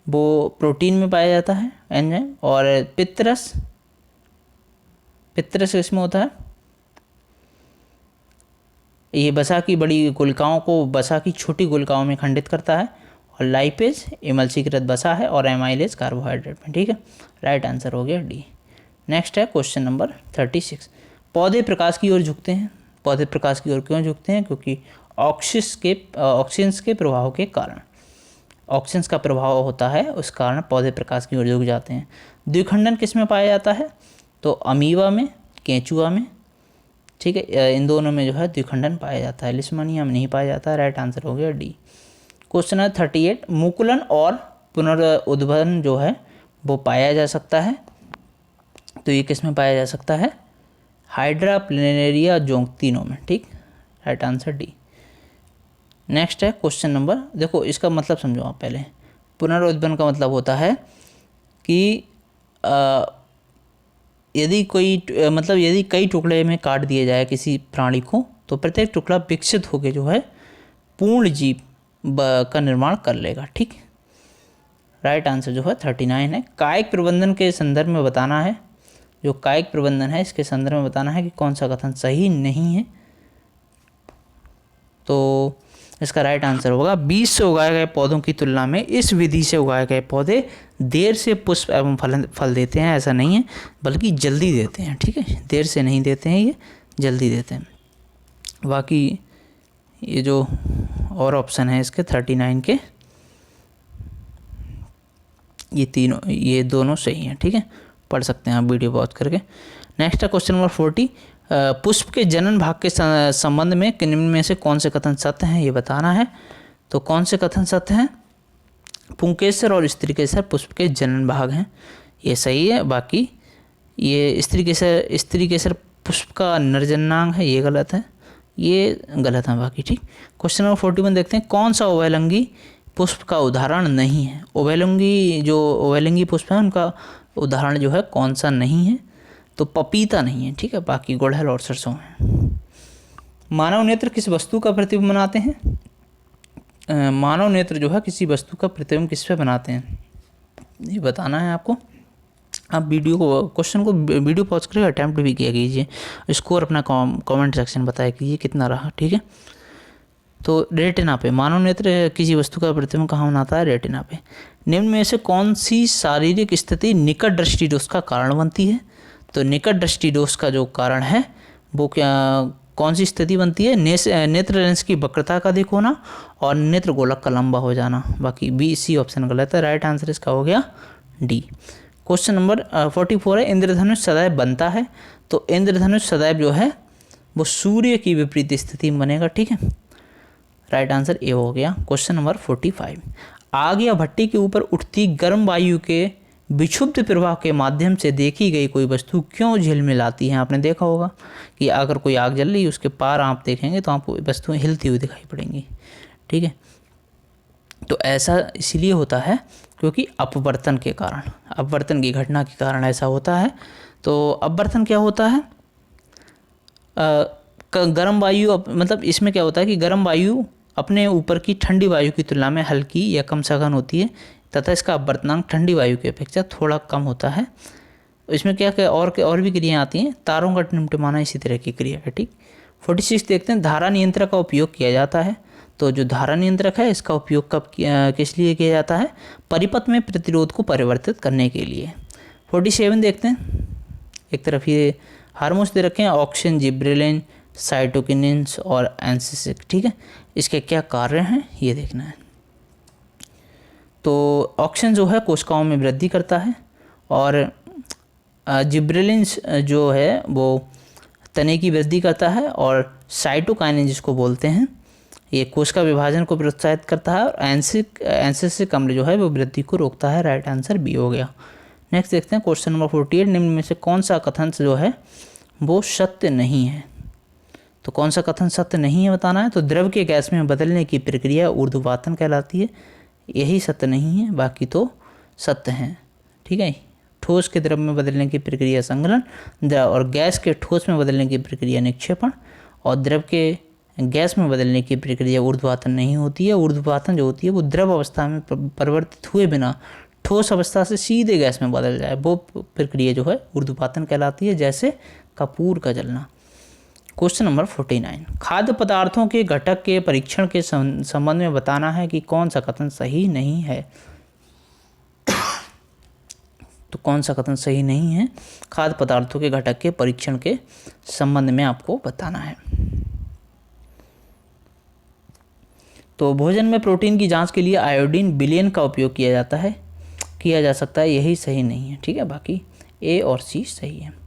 वो प्रोटीन में पाया जाता है एंजाइम, और पित्तरस इसमें होता है, ये वसा की बड़ी गुलिकाओं को वसा की छोटी गुलिकाओं में खंडित करता है, और लाइपेज एमल्सीकृत वसा है, और एमाइलेज कार्बोहाइड्रेट में। ठीक है, राइट आंसर हो गया डी। नेक्स्ट है क्वेश्चन नंबर 36, पौधे प्रकाश की ओर झुकते हैं। पौधे प्रकाश की ओर क्यों झुकते हैं? क्योंकि ऑक्सीजन के प्रभाव के कारण, ऑक्सीजन का प्रभाव होता है, उस कारण पौधे प्रकाश की ओर झुक जाते हैं। द्विखंडन किस में पाया जाता है? तो अमीबा में, केंचुआ में। ठीक है, इन दोनों में जो है द्विखंडन पाया जाता है, लिस्मानिया में नहीं पाया जाता है। राइट आंसर हो गया डी। क्वेश्चन है 38, मुकुलन और पुनरुद्भवन जो है वो पाया जा सकता है। तो ये किस में पाया जा सकता है? हाइड्रा, प्लेनेरिया, जोंक, तीनों में। ठीक, राइट आंसर डी। नेक्स्ट है क्वेश्चन नंबर, देखो इसका मतलब समझो आप पहले। पुनरुद्भवन का मतलब होता है कि यदि कई टुकड़े में काट दिया जाए किसी प्राणी को, तो प्रत्येक टुकड़ा विकसित होकर जो है पूर्ण जीव का निर्माण कर लेगा। ठीक, राइट आंसर जो है 39 है। कायिक प्रबंधन के संदर्भ में बताना है, जो कायिक प्रबंधन है इसके संदर्भ में बताना है कि कौन सा कथन सही नहीं है। तो इसका राइट आंसर होगा, बीज से उगाए गए पौधों की तुलना में इस विधि से उगाए गए पौधे देर से पुष्प एवं फल देते हैं। ऐसा नहीं है, बल्कि जल्दी देते हैं। ठीक है, देर से नहीं देते हैं, ये जल्दी देते हैं। बाकी ये जो और ऑप्शन है इसके 39 के, ये दोनों सही हैं। ठीक है, पढ़ सकते हैं आप वीडियो पॉज करके। नेक्स्ट है क्वेश्चन नंबर 40, पुष्प के जनन भाग के संबंध में निम्न में से कौन से कथन सत्य हैं, ये बताना है। तो कौन से कथन सत्य हैं? पुंकेसर और स्त्रीकेसर पुष्प के जनन भाग हैं, ये सही है। बाकी ये स्त्रीकेसर पुष्प का नरजननांग है, ये गलत है, ये गलत है बाकी। ठीक, क्वेश्चन नंबर 41 देखते हैं, कौन सा उभयलिंगी पुष्प का उदाहरण नहीं है। उभयलिंगी पुष्प है उनका उदाहरण जो है कौन सा नहीं है? तो पपीता नहीं है, ठीक है, बाकी गुड़हल और सरसों है। मानव नेत्र किस वस्तु का प्रतिबिंब बनाते हैं? मानव नेत्र जो है किसी वस्तु का प्रतिबिंब किस पे बनाते हैं, ये बताना है आपको। आप क्वेश्चन को वीडियो पॉज करके अटैम्प्ट भी किया कीजिए, स्कोर अपना कमेंट सेक्शन बताया कीजिए कितना रहा, ठीक है। तो रेटिना पे मानव नेत्र किसी वस्तु का प्रतिबिंब कहाँ बनाता है? रेटिना पे। निम्न में से कौन सी शारीरिक स्थिति निकट दृष्टि दोष का कारण बनती है? तो निकट दृष्टि दोष का जो कारण है वो कौन सी स्थिति बनती है? नेत्र लेंस की वक्रता का अधिक होना और नेत्र गोलक का लंबा हो जाना। बाकी बी सी ऑप्शन गलत है, राइट आंसर इसका हो गया डी। क्वेश्चन नंबर 44 है, इंद्रधनुष सदैव बनता है? तो इंद्रधनुष सदैव जो है वो सूर्य की विपरीत स्थिति में बनेगा, ठीक है, राइट आंसर ए हो गया। क्वेश्चन नंबर 45, आग या भट्टी के ऊपर उठती गर्म वायु के विक्षुब्ध प्रवाह के माध्यम से देखी गई कोई वस्तु क्यों झिलमिलाती है? आपने देखा होगा कि अगर कोई आग जल रही है उसके पार आप देखेंगे तो आपको वस्तुएं हिलती हुई दिखाई पड़ेंगी, ठीक है। तो ऐसा इसलिए होता है क्योंकि अपवर्तन के कारण, अपवर्तन की घटना के कारण ऐसा होता है। तो अपवर्तन क्या होता है? गर्म वायु मतलब इसमें क्या होता है कि गर्म वायु अपने ऊपर की ठंडी वायु की तुलना में हल्की या कम सघन होती है तथा इसका अपवर्तनांक ठंडी वायु की अपेक्षा थोड़ा कम होता है। इसमें क्या और भी क्रियाएं आती हैं, तारों का टिमटिमाना इसी तरह की क्रिया है, ठीक। 46 देखते हैं, धारा नियंत्रक का उपयोग किया जाता है। तो जो धारा नियंत्रक है इसका उपयोग किस लिए किया जाता है? परिपथ में प्रतिरोध को परिवर्तित करने के लिए। 47 देखते हैं, एक तरफ ये हार्मोन्स दे रखे हैं, ऑक्सिन, जिब्रेलिन, साइटोकिनिन्स और एंसिसिक, ठीक है। इसके क्या कार्य हैं ये देखना है। तो ऑक्सिन जो है कोशिकाओं में वृद्धि करता है और जिब्रेलिन्स जो है वो तने की वृद्धि करता है और साइटोकाइनिन जिसको बोलते हैं ये कोशिका विभाजन को प्रोत्साहित करता है और एंसिसिक अम्ल जो है वो वृद्धि को रोकता है, राइट आंसर बी हो गया। नेक्स्ट देखते हैं क्वेश्चन नंबर 48, निम्न में से कौन सा कथन जो है वो सत्य नहीं है? तो कौन सा कथन सत्य नहीं है बताना है। तो द्रव के गैस में बदलने की प्रक्रिया ऊर्ध्वपातन कहलाती है, यही सत्य नहीं है, बाकी तो सत्य हैं, ठीक है। ठोस के द्रव में बदलने की प्रक्रिया संघनन, और गैस के ठोस में बदलने की प्रक्रिया निक्षेपण, और द्रव के गैस में बदलने की प्रक्रिया ऊर्ध्वपातन नहीं होती है। ऊर्ध्वपातन जो होती है वो द्रव अवस्था में परिवर्तित हुए बिना ठोस अवस्था से सीधे गैस में बदल जाए, वो प्रक्रिया जो है ऊर्ध्वपातन कहलाती है, जैसे कपूर का जलना। क्वेश्चन नंबर 49, खाद्य पदार्थों के घटक के परीक्षण के संबंध में बताना है कि कौन सा कथन सही नहीं है। तो कौन सा कथन सही नहीं है? खाद्य पदार्थों के घटक के परीक्षण के संबंध में आपको बताना है। तो भोजन में प्रोटीन की जांच के लिए आयोडीन विलयन का उपयोग किया जा सकता है, यही सही नहीं है, ठीक है। बाकी ए और सी सही है।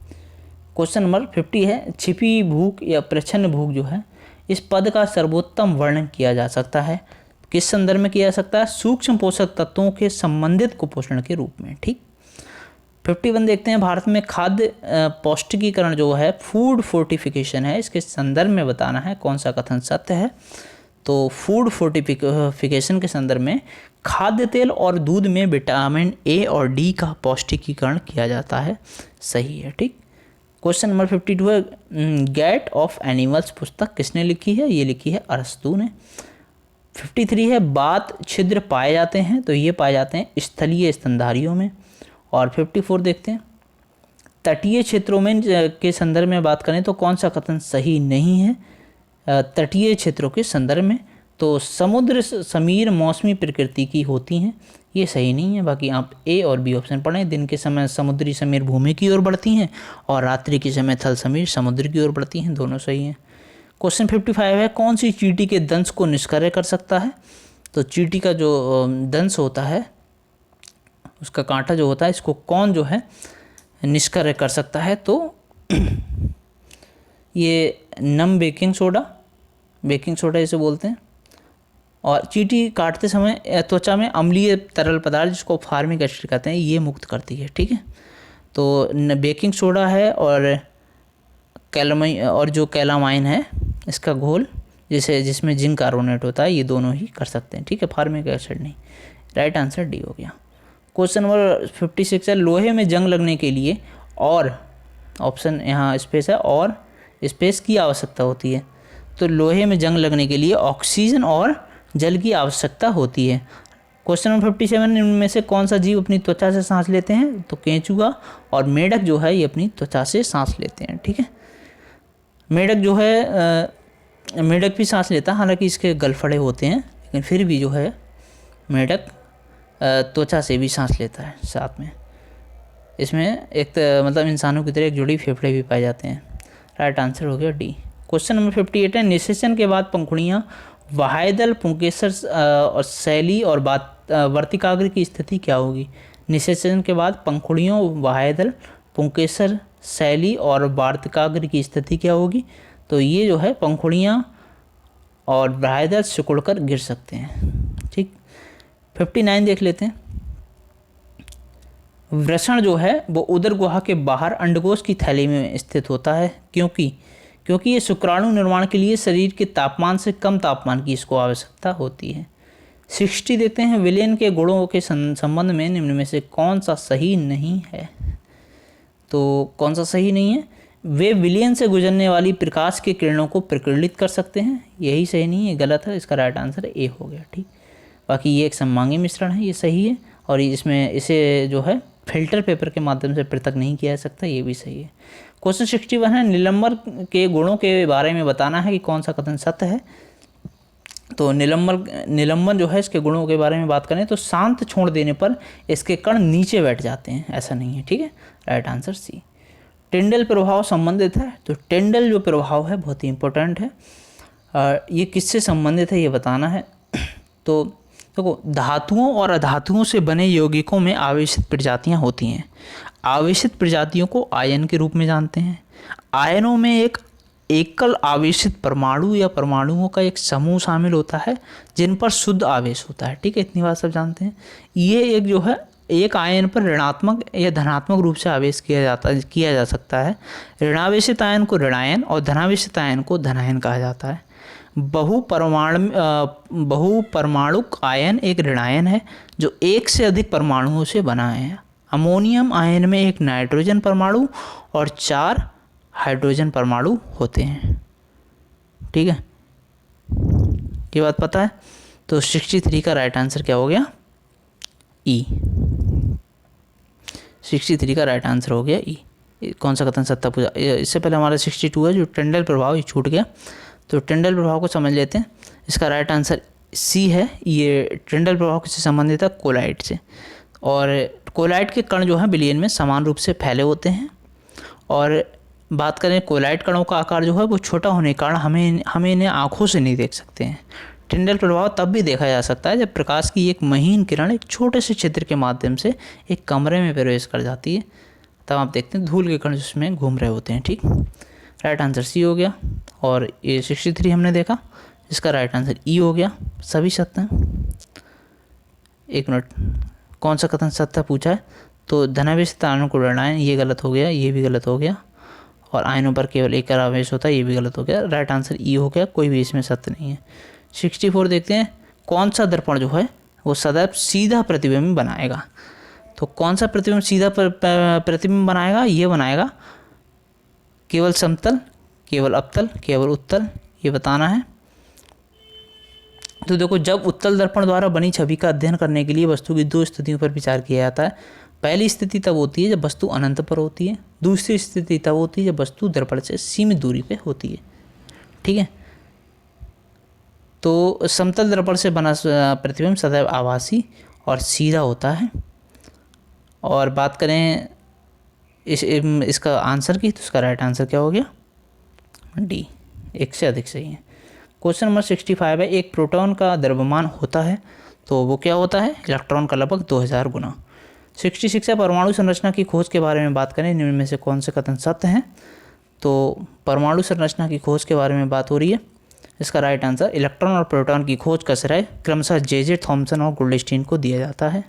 क्वेश्चन नंबर 50 है, छिपी भूख या प्रच्छन्न भूख जो है इस पद का सर्वोत्तम वर्णन किया जा सकता है, किस संदर्भ में किया जा सकता है? सूक्ष्म पोषक तत्वों के संबंधित कुपोषण के रूप में, ठीक। 51 देखते हैं, भारत में खाद्य पौष्टिकीकरण जो है फूड फोर्टिफिकेशन है, इसके संदर्भ में बताना है कौन सा कथन सत्य है। तो फूड फोर्टिफिकेशन के संदर्भ में खाद्य तेल और दूध में विटामिन ए और डी का पौष्टिकीकरण किया जाता है, सही है, ठीक। क्वेश्चन नंबर 52 है, गेट ऑफ एनिमल्स पुस्तक किसने लिखी है? ये लिखी है अरस्तू ने। 53 है, बात छिद्र पाए जाते हैं, तो ये पाए जाते हैं स्थलीय स्तनधारियों में। और 54 देखते हैं, तटीय क्षेत्रों में के संदर्भ में बात करें तो कौन सा कथन सही नहीं है तटीय क्षेत्रों के संदर्भ में? तो समुद्र समीर मौसमी प्रकृति की होती हैं, ये सही नहीं है। बाकी आप ए और बी ऑप्शन पढ़ें, दिन के समय समुद्री समीर भूमि की ओर बढ़ती हैं और रात्रि के समय थल समीर समुद्र की ओर बढ़ती हैं, दोनों सही हैं। क्वेश्चन 55 है, कौन सी चींटी के दंश को निष्क्रिय कर सकता है? तो चींटी का जो दंश होता है उसका कांटा जो होता है इसको कौन जो है निष्क्रिय कर सकता है? तो ये बेकिंग सोडा इसे बोलते हैं। और चींटी काटते समय त्वचा में अम्लीय तरल पदार्थ जिसको फार्मिक एसिड कहते हैं ये मुक्त करती है, ठीक है। तो बेकिंग सोडा है और जो कैलामाइन है इसका घोल जिसमें जिंक कार्बोनेट होता है, ये दोनों ही कर सकते हैं, ठीक है, फार्मिक एसिड नहीं। राइट आंसर डी हो गया। क्वेश्चन नंबर 56 है, लोहे में जंग लगने के लिए और ऑप्शन यहाँ स्पेस है और स्पेस की आवश्यकता होती है। तो लोहे में जंग लगने के लिए ऑक्सीजन और जल की आवश्यकता होती है। क्वेश्चन नंबर 57, इनमें से कौन सा जीव अपनी त्वचा से सांस लेते हैं? तो केंचुआ और मेढक जो है ये अपनी त्वचा से सांस लेते हैं, ठीक है। मेढक जो है मेढक भी सांस लेता है, हालांकि इसके गलफड़े होते हैं, लेकिन फिर भी जो है मेढक त्वचा से भी सांस लेता है साथ में। इसमें एक मतलब इंसानों की तरह एक जुड़ी फेफड़े भी पाए जाते हैं। राइट आंसर हो गया डी। क्वेश्चन नंबर 58 है, निषेचन के बाद पंखुड़ियाँ, वाह्यदल, पुंकेसर और शैली और वर्तिकाग्र की स्थिति क्या होगी? निषेचन के बाद पंखुड़ियों, वाह्यदल, पुंकेसर, शैली और वार्तिकाग्र की स्थिति क्या होगी? तो ये जो है पंखुड़ियाँ और वाह्यदल सिकुड़कर गिर सकते हैं, ठीक। 59 देख लेते हैं। वृषण जो है वो उदर गुहा के बाहर अंडकोश की थैली में स्थित होता है, क्योंकि ये शुक्राणु निर्माण के लिए शरीर के तापमान से कम तापमान की इसको आवश्यकता होती है। 60 देते हैं, विलयन के गुणों के संबंध में निम्न में से कौन सा सही नहीं है? तो कौन सा सही नहीं है? वे विलयन से गुजरने वाली प्रकाश के किरणों को प्रकीर्णित कर सकते हैं, यही सही नहीं है, गलत है। इसका राइट आंसर ए हो गया, ठीक। बाकी ये एक सममांगी मिश्रण है, ये सही है, और इसमें इसे जो है फिल्टर पेपर के माध्यम से पृथक नहीं किया जा सकता, ये भी सही है। क्वेश्चन 61 है, निलंबर के गुणों के बारे में बताना है कि कौन सा कथन सत्य है। तो निलंबन जो है इसके गुणों के बारे में बात करें तो शांत छोड़ देने पर इसके कण नीचे बैठ जाते हैं, ऐसा नहीं है, ठीक है। Right answer C. टिंडल प्रभाव संबंधित है, तो टिंडल जो प्रभाव है बहुत ही इंपॉर्टेंट है, ये किससे संबंधित है ये बताना है। तो देखो, धातुओं और अधातुओं से बने यौगिकों में आवेशित प्रजातियां होती हैं। आवेशित प्रजातियों को आयन के रूप में जानते हैं। आयनों में एक एकल आवेशित परमाणु या परमाणुओं का एक समूह शामिल होता है जिन पर शुद्ध आवेश होता है, ठीक है, इतनी बात सब जानते हैं। ये एक जो है एक आयन पर ऋणात्मक या धनात्मक रूप से आवेश किया जा सकता है। ऋणावेशित आयन को ऋणायन और धनावेशित आयन को धनायन कहा जाता है। बहुपरमाणुक आयन एक ऋणायन है जो एक से अधिक परमाणुओं से बना है। अमोनियम आयन में एक नाइट्रोजन परमाणु और 4 हाइड्रोजन परमाणु होते हैं, ठीक है, ये बात पता है। तो 63 का राइट आंसर क्या हो गया? ई। 63 का राइट आंसर हो गया ई। कौन सा कथन सत्य पूछा? इससे पहले हमारा 62 है जो टिंडल प्रभाव, ये छूट गया। तो टिंडल प्रभाव को समझ लेते हैं। इसका राइट आंसर सी है। ये टिंडल प्रभाव किससे संबंधित है? कोलाइट से। और कोलाइट के कण जो हैं विलयन में समान रूप से फैले होते हैं। और बात करें कोलाइट कणों का आकार जो है वो छोटा होने के कारण हमें इन्हें आँखों से नहीं देख सकते हैं। टिंडल प्रभाव तब भी देखा जा सकता है जब प्रकाश की एक महीन किरण एक छोटे से छिद्र के माध्यम से एक कमरे में प्रवेश कर जाती है, तब आप देखते हैं धूल के कण जिसमें घूम रहे होते हैं, ठीक। राइट आंसर सी हो गया। और ये 63 हमने देखा, इसका राइट आंसर ई हो गया। सभी सत्य हैं। एक मिनट, कौन सा कथन सत्य पूछा है? तो धनावेशित आयनों को ऋणायन, ये गलत हो गया, ये भी गलत हो गया। और आयनों पर केवल एक आवेश होता है, ये भी गलत हो गया। राइट आंसर ई हो गया, कोई भी इसमें सत्य नहीं है। 64 देखते हैं, कौन सा दर्पण जो है वो सदैव सीधा प्रतिबिंब बनाएगा? तो कौन सा प्रतिबिंब सीधा प्रतिबिंब बनाएगा? ये बनाएगा केवल समतल, केवल अवतल, केवल उत्तल, ये बताना है। तो देखो, जब उत्तल दर्पण द्वारा बनी छवि का अध्ययन करने के लिए वस्तु की 2 स्थितियों पर विचार किया जाता है। पहली स्थिति तब होती है जब वस्तु अनंत पर होती है। दूसरी स्थिति तब होती है जब वस्तु दर्पण से सीमित दूरी पे होती है, ठीक है। तो समतल दर्पण से बना प्रतिबिंब सदैव आभासी और सीधा होता है। और बात करें इसका आंसर की, तो इसका राइट आंसर क्या हो गया? डी, एक से अधिक सही है। क्वेश्चन नंबर 65 है, एक प्रोटॉन का द्रव्यमान होता है तो वो क्या होता है? इलेक्ट्रॉन का लगभग 2000 गुना। 66 है, परमाणु संरचना की खोज के बारे में बात करें, निम्न में से कौन से कथन सत्य हैं? तो परमाणु संरचना की खोज के बारे में बात हो रही है। इसका राइट आंसर इलेक्ट्रॉन और प्रोटॉन की खोज का श्रेय क्रमशः जे थॉमसन और गोल्डस्टीन को दिया जाता है।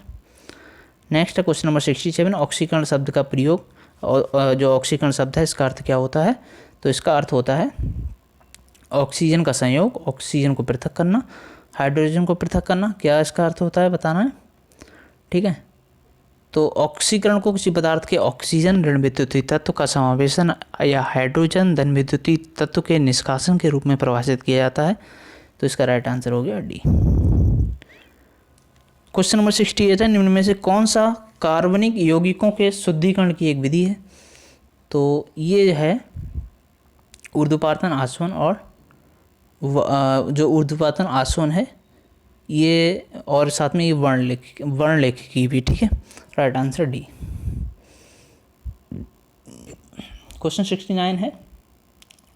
नेक्स्ट है क्वेश्चन नंबर 67, ऑक्सीकरण शब्द का प्रयोग, और जो ऑक्सीकरण शब्द है इसका अर्थ क्या होता है? तो इसका अर्थ होता है ऑक्सीजन का संयोग, ऑक्सीजन को पृथक करना, हाइड्रोजन को पृथक करना, क्या इसका अर्थ होता है बताना है, ठीक है। तो ऑक्सीकरण को किसी पदार्थ के ऑक्सीजन ऋण विद्युतीय तत्व का समावेशन या हाइड्रोजन धन विद्युतीय तत्व के निष्कासन के रूप में परिभाषित किया जाता है। तो इसका राइट आंसर हो गया डी। क्वेश्चन नंबर 68 है, निम्न में से कौन सा कार्बनिक यौगिकों के शुद्धिकरण की एक विधि है। तो ये है ऊर्ध्वपातन आसवन, और जो ऊर्ध्वपातन आसवन है ये, और साथ में ये वर्णलेखिकी भी, ठीक है। Right answer D. क्वेश्चन 69 है,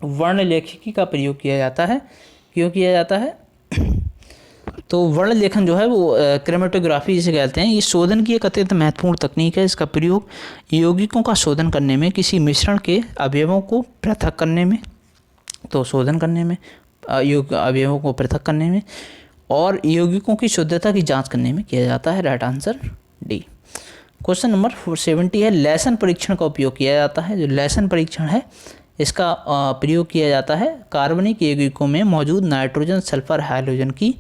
वर्णलेखिकी का प्रयोग किया जाता है, क्यों किया जाता है। तो वर्णलेखन जो है वो क्रोमेटोग्राफी जिसे कहते हैं, ये शोधन की एक अत्यंत महत्वपूर्ण तकनीक है। इसका प्रयोग यौगिकों का शोधन करने में, किसी मिश्रण के अवयवों को पृथक करने में, तो शोधन करने में, अवयवों को पृथक करने में, और यौगिकों की शुद्धता की जांच करने में किया जाता है। Right answer D. Question number 70 है, लेसन परीक्षण का उपयोग किया जाता है। जो लेसन परीक्षण है इसका प्रयोग किया जाता है कार्बनिक यौगिकों में मौजूद नाइट्रोजन, सल्फर, हाइड्रोजन की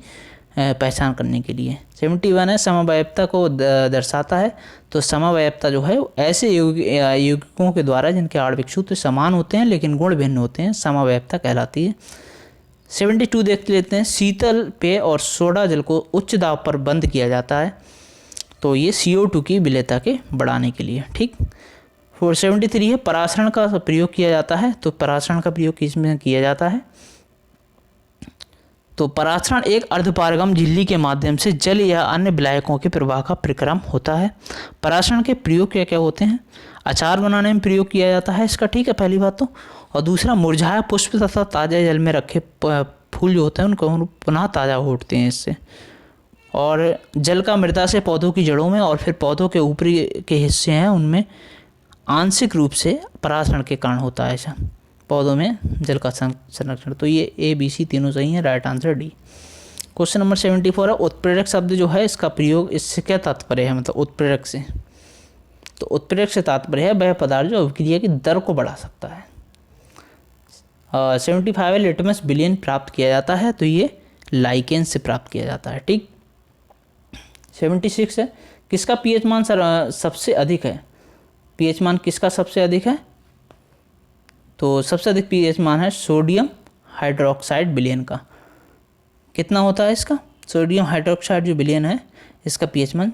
पहचान करने के लिए। 71 है, समवायवता को दर्शाता है। तो समवायवता जो है ऐसे यौगिकों के द्वारा जिनके आणविक सूत्र समान होते हैं लेकिन गुण भिन्न होते हैं, समवायवता कहलाती है। 72 देख लेते हैं, शीतल पेय और सोडा जल को उच्च दाब पर बंद किया जाता है। तो ये CO2 की विलेयता के बढ़ाने के लिए, ठीक। 473 है, परासरण का प्रयोग किया जाता है। तो परासरण का प्रयोग किसमें किया जाता है। तो परासरण एक अर्धपारगम झिल्ली के माध्यम से जल या अन्य विलायकों के प्रवाह का परिक्रम होता है। परासरण के प्रयोग क्या क्या होते हैं। अचार बनाने में प्रयोग किया जाता है इसका, ठीक है, पहली बात तो। और दूसरा, मुरझाया पुष्प तथा ताज़ा जल में रखे फूल जो होते हैं उनको पुनः ताज़ा होते हैं इससे। और जल का मृदा से पौधों की जड़ों में और फिर पौधों के ऊपरी के हिस्से हैं उनमें आंशिक रूप से परासरण के कारण होता है ऐसा, पौधों में जल का संरक्षण। तो ये ABC तीनों सही है। Right answer D. Question number 74 है, उत्प्रेरक शब्द जो है इसका प्रयोग, इससे क्या तात्पर्य है, मतलब उत्प्रेरक से। तो उत्प्रेरक से तात्पर्य है वह पदार्थ जो अभिक्रिया की दर को बढ़ा सकता है। 75 है, लिटमस विलयन प्राप्त किया जाता है। तो ये लाइकेन से प्राप्त किया जाता है, ठीक। 76 है, किसका pH मान सबसे अधिक है। pH मान किसका सबसे अधिक है। तो सबसे अधिक pH मान है सोडियम हाइड्रोक्साइड विलयन का। कितना होता है इसका, सोडियम हाइड्रोक्साइड जो विलयन है इसका pH मान।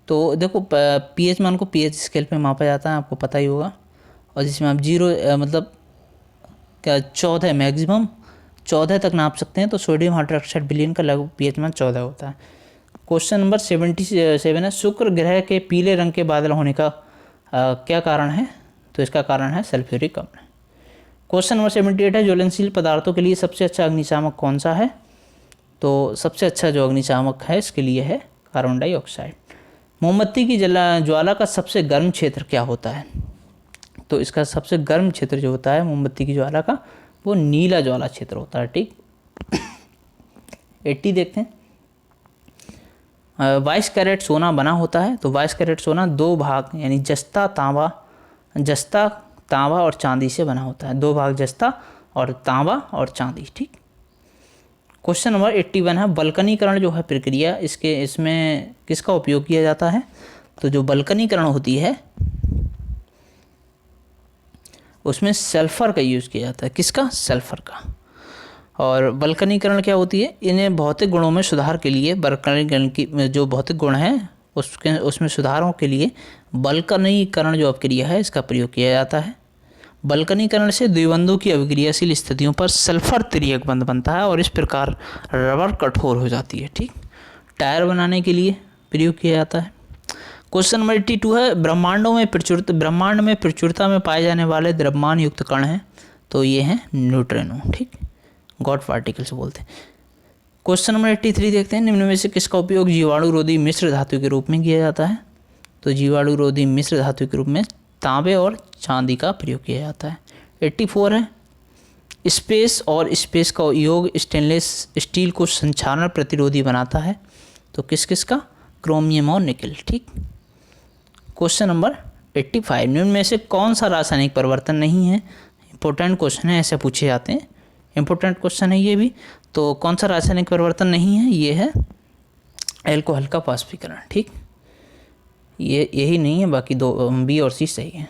तो देखो pH मान को pH स्केल पे मापा जाता है, आपको पता ही होगा। और जिसमें आप 0 मतलब क्या 14 मैक्सिमम 14 तक नाप सकते हैं। तो सोडियम हाइड्रोक्साइड विलयन का लगभग pH मान 14 होता है। क्वेश्चन नंबर 77 है, शुक्र ग्रह के पीले रंग के बादल होने का क्या कारण है। तो इसका कारण है सल्फ्यूरिक अम्ल। क्वेश्चन नंबर 78 है, ज्वलनशील पदार्थों के लिए सबसे अच्छा अग्निशामक कौन सा है। तो सबसे अच्छा जो अग्निशामक है इसके लिए है कार्बन डाइऑक्साइड। मोमबत्ती की ज्वाला का सबसे गर्म क्षेत्र क्या होता है। तो इसका सबसे गर्म क्षेत्र जो होता है मोमबत्ती की ज्वाला का, वो नीला ज्वाला क्षेत्र होता है, ठीक। 80 देखते हैं, 22 कैरेट सोना बना होता है। तो 22 कैरेट सोना 2 भाग यानी जस्ता, तांबा और चांदी से बना होता है। 2 भाग जस्ता और तांबा और चांदी, ठीक। क्वेश्चन नंबर 81 है, बल्कनीकरण जो है प्रक्रिया, इसमें किसका उपयोग किया जाता है। तो जो बल्कनीकरण होती है उसमें सल्फर का यूज़ किया जाता है। किसका, सल्फर का। और बल्कनीकरण क्या होती है, इन्हें भौतिक गुणों में सुधार के लिए, बल्कनीकरण की जो भौतिक गुण हैं उसमें सुधारों के लिए बल्कनीकरण जो अभिक्रिया है इसका प्रयोग किया जाता है। बल्कनीकरण से द्विबंधों की अभिक्रियाशील स्थितियों पर सल्फर त्रियक बंध बनता है और इस प्रकार रबर कठोर हो जाती है, ठीक। टायर बनाने के लिए प्रयोग किया जाता है। क्वेश्चन नंबर 82 है, ब्रह्मांड में प्रचुरता में पाए जाने वाले द्रव्यमान युक्त कण हैं। तो ये हैं न्यूट्रिनो, ठीक, गॉड पार्टिकल्स बोलते हैं। क्वेश्चन नंबर 83 देखते हैं, निम्न में से किसका उपयोग जीवाणुरोधी मिश्र धातु के रूप में किया जाता है। तो जीवाणुरोधी मिश्र धातु के रूप में तांबे और चांदी का प्रयोग किया जाता है। 84 है, स्पेस का योग स्टेनलेस स्टील को संक्षारण प्रतिरोधी बनाता है। तो किस का, क्रोमियम और निकल, ठीक। क्वेश्चन नंबर 85, निम्न में से कौन सा रासायनिक परिवर्तन नहीं है। इंपॉर्टेंट क्वेश्चन है, ऐसे पूछे जाते हैं। इम्पोर्टेंट क्वेश्चन है ये भी। तो कौन सा रासायनिक परिवर्तन नहीं है, ये है एल्कोहल का वाष्पीकरण। ठीक, ये यही नहीं है, बाकी दो बी और सी सही है।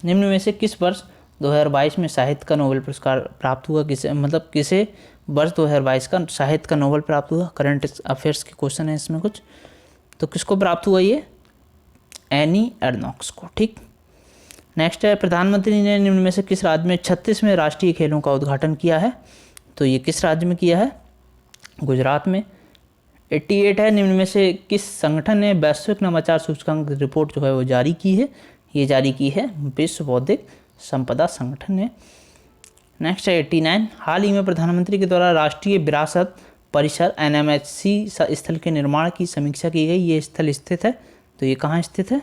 निम्न में से किस वर्ष 2022 में साहित्य का नोबेल पुरस्कार प्राप्त हुआ? किसे वर्ष 2022 का साहित्य का नोबेल प्राप्त हुआ? करंट अफेयर्स के क्वेश्चन है इसमें कुछ। तो किसको प्राप्त हुआ ये? एनी एर्नॉक्स को। ठीक, नेक्स्ट है, प्रधानमंत्री ने निम्न में से किस राज्य में 36वें राष्ट्रीय खेलों का उद्घाटन किया है? तो ये किस राज्य में किया है? गुजरात में। 88 है, निम्न में से किस संगठन ने वैश्विक नवाचार सूचकांक रिपोर्ट जो है वो जारी की है? ये जारी की है विश्व बौद्धिक संपदा संगठन ने। नेक्स्ट है 89, हाल ही में प्रधानमंत्री के द्वारा राष्ट्रीय विरासत परिसर NMHC स्थल के निर्माण की समीक्षा की गई। ये स्थल स्थित है, तो ये कहाँ स्थित है?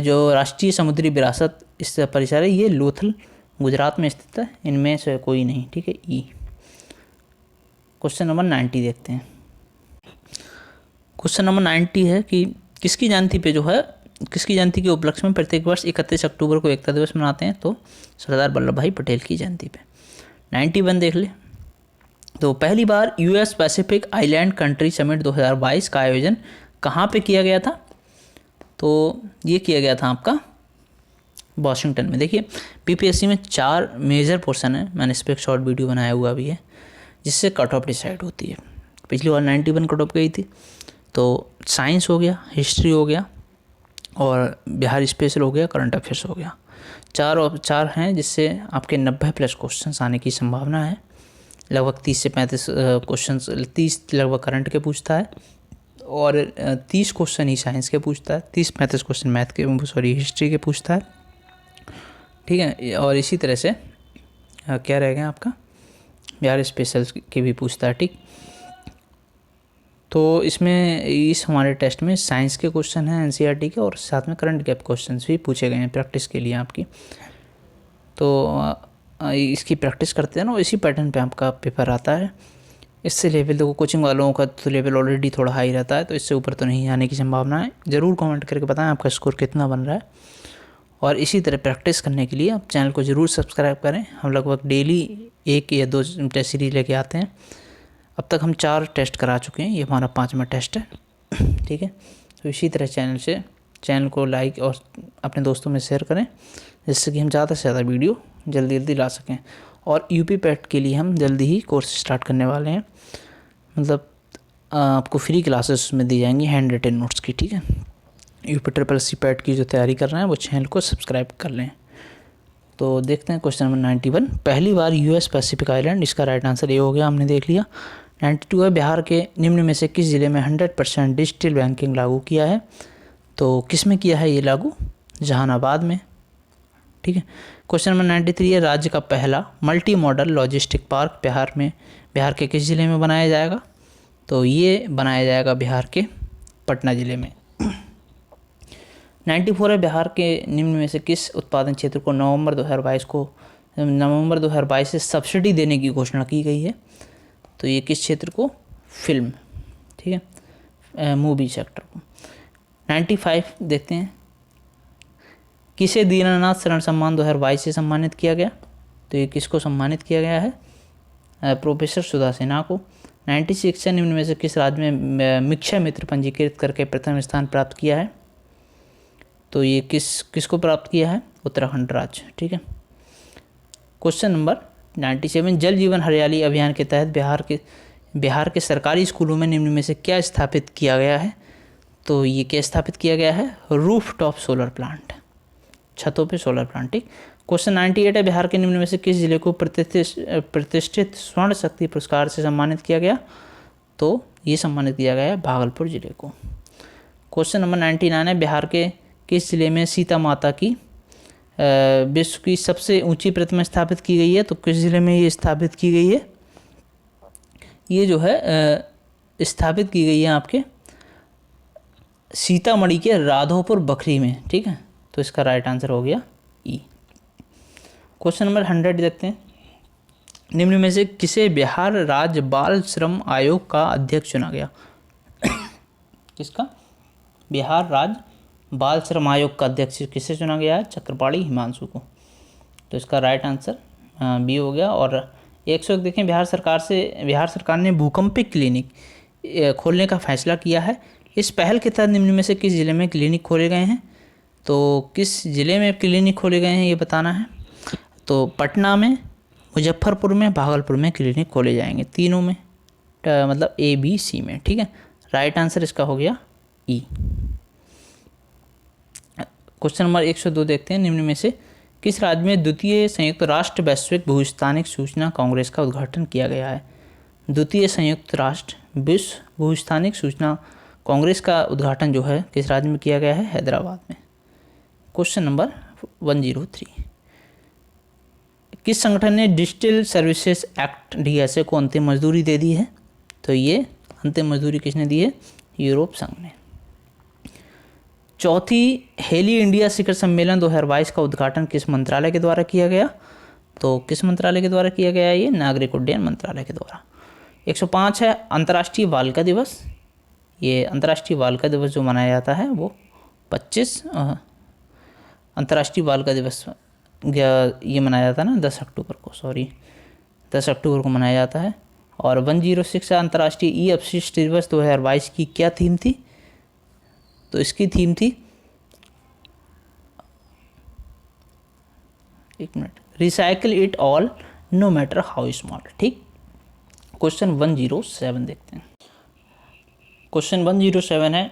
जो राष्ट्रीय समुद्री विरासत इस परिसर है ये लोथल गुजरात में स्थित है। इनमें से कोई नहीं। ठीक है, ई। क्वेश्चन नंबर 90 देखते हैं। क्वेश्चन नंबर 90 है कि किसकी जयंती के उपलक्ष्य में प्रत्येक वर्ष 31 अक्टूबर को एकता दिवस मनाते हैं? तो सरदार वल्लभ भाई पटेल की जयंती पे। 91 देख ले। तो पहली बार US Pacific island country summit 2022 का आयोजन कहाँ पे किया गया था? तो ये किया गया था आपका वॉशिंगटन में। देखिए, PPSC में 4 मेजर पोर्शन है, मैंने इस पर एक शॉर्ट वीडियो बनाया हुआ भी है, जिससे कट ऑफ डिसाइड होती है। पिछली बार 91 कट ऑफ गई थी। तो साइंस हो गया, हिस्ट्री हो गया, और बिहार स्पेशल हो गया, करंट अफेयर्स हो गया। 4 हैं, जिससे आपके 90+ क्वेश्चन आने की संभावना है। लगभग 30 से 35 क्वेश्चन, 30 लगभग करंट के पूछता है, और 30 क्वेश्चन ही साइंस के पूछता है, 30-35 क्वेश्चन हिस्ट्री के पूछता है। ठीक है, और इसी तरह से क्या रह गया आपका, बिहार स्पेशल के भी पूछता है। ठीक, तो इसमें इस हमारे टेस्ट में साइंस के क्वेश्चन हैं NCERT के, और साथ में करंट गैप क्वेश्चंस भी पूछे गए हैं प्रैक्टिस के लिए आपकी। तो इसकी प्रैक्टिस करते हैं ना, इसी पैटर्न पे आपका पेपर आता है। इससे लेवल देखो, कोचिंग वालों का तो लेवल ऑलरेडी थोड़ा हाई रहता है, तो इससे ऊपर तो नहीं आने की संभावना है। ज़रूर कमेंट करके बताएं आपका स्कोर कितना बन रहा है। और इसी तरह प्रैक्टिस करने के लिए आप चैनल को ज़रूर सब्सक्राइब करें। हम लगभग डेली 1 या 2 टेस्ट सीरीज लेके आते हैं। अब तक हम 4 टेस्ट करा चुके हैं, ये हमारा 5वां टेस्ट है। ठीक है, तो इसी तरह चैनल को लाइक और अपने दोस्तों में शेयर करें, जिससे कि हम ज़्यादा से ज़्यादा वीडियो जल्दी ला सकें। और UP पैट के लिए हम जल्दी ही कोर्स स्टार्ट करने वाले हैं, मतलब आपको फ्री क्लासेस में दी जाएंगी हैंड रिटन नोट्स की। ठीक है, UP SSC पैट की जो तैयारी कर रहे हैं वो चैनल को सब्सक्राइब कर लें। तो देखते हैं क्वेश्चन नंबर 91, पहली बार US पैसिफिक आइलैंड, इसका राइट आंसर ये हो गया, हमने देख लिया। 92 है, बिहार के निम्न में से किस ज़िले में 100% डिजिटल बैंकिंग लागू किया है? तो किस में किया है ये लागू? जहानाबाद में। ठीक है, क्वेश्चन नंबर 93 है, राज्य का पहला multi modal logistic park Bihar के किस ज़िले में बनाया जाएगा? तो ये बनाया जाएगा बिहार के पटना ज़िले में। 94 है, बिहार के निम्न में से किस उत्पादन क्षेत्र को नवंबर 2022 से सब्सिडी देने की घोषणा की गई है? तो ये किस क्षेत्र को? फिल्म। ठीक है, मूवी सेक्टर को। 95 देखते हैं, किसे दीनानाथ शरण सम्मान 2022 से सम्मानित किया गया? तो ये किसको सम्मानित किया गया है? प्रोफेसर सुधा सिन्हा को। 96 है, निम्न में से किस राज्य में मिक्षा मित्र पंजीकृत करके प्रथम स्थान प्राप्त किया है? तो ये किसको प्राप्त किया है? उत्तराखंड राज्य। ठीक है, क्वेश्चन नंबर 97, जल जीवन हरियाली अभियान के तहत बिहार के सरकारी स्कूलों में निम्न में से क्या स्थापित किया गया है? तो ये क्या स्थापित किया गया है? रूफटॉप सोलर प्लांट, छतों पे सोलर प्लांट। ठीक, क्वेश्चन 98 है, बिहार के निम्न में से किस जिले को प्रतिष्ठित स्वर्ण शक्ति पुरस्कार से सम्मानित किया गया? तो ये सम्मानित किया गया है भागलपुर जिले को। क्वेश्चन नंबर 99 है, बिहार के किस जिले में सीता माता की विश्व की सबसे ऊंची प्रतिमा स्थापित की गई है? तो किस जिले में ये स्थापित की गई है? ये जो है स्थापित की गई है आपके सीतामढ़ी के राधोपुर बखरी में। ठीक है, तो इसका राइट आंसर हो गया ई। क्वेश्चन नंबर 100 देखते हैं, निम्न में से किसे बिहार राज्य बाल श्रम आयोग का अध्यक्ष चुना गया? किसका? बिहार राज्य बाल श्रम आयोग का अध्यक्ष किसे चुना गया है? चक्रपाणी हिमांशु को। तो इसका राइट आंसर बी हो गया। और 101 देखें, बिहार सरकार ने भूकंपिक क्लिनिक खोलने का फैसला किया है। इस पहल के तहत निम्न में से किस जिले में क्लिनिक खोले गए हैं? तो किस जिले में क्लिनिक खोले गए हैं ये बताना है। तो पटना में, मुजफ्फरपुर में, भागलपुर में क्लिनिक खोले जाएंगे, तीनों में, मतलब ए बी सी में। ठीक है, राइट आंसर इसका हो गया ई। क्वेश्चन नंबर 102 देखते हैं, निम्न में से किस राज्य में द्वितीय संयुक्त राष्ट्र वैश्विक भूस्थानिक सूचना कांग्रेस का उद्घाटन किया गया है? द्वितीय संयुक्त राष्ट्र विश्व भूस्थानिक सूचना कांग्रेस का उद्घाटन जो है किस राज्य में किया गया है? हैदराबाद में। क्वेश्चन नंबर 103, किस संगठन ने डिजिटल सर्विसेज एक्ट डीएसए को अंतिम मंजूरी दे दी है? तो ये अंतिम मंजूरी किसने दी है? यूरोप संघ ने। चौथी हेली इंडिया शिखर सम्मेलन 2022 का उद्घाटन किस मंत्रालय के द्वारा किया गया? तो किस मंत्रालय के द्वारा किया गया? ये नागरिक उड्डयन मंत्रालय के द्वारा। 105 है अंतर्राष्ट्रीय बालिका दिवस। ये अंतर्राष्ट्रीय बालिका दिवस जो मनाया जाता है वो 25 अंतर्राष्ट्रीय बालिका दिवस ये मनाया जाता है ना 10 अक्टूबर को, 10 अक्टूबर को मनाया जाता है। और 106 अंतर्राष्ट्रीय ई अपशिष्ट दिवस 2022 की क्या थीम थी? तो इसकी थीम थी, एक minute, recycle it all know matter how small. ठीक, क्वेश्चन 107 देखते हैं। क्वेश्चन 107 है,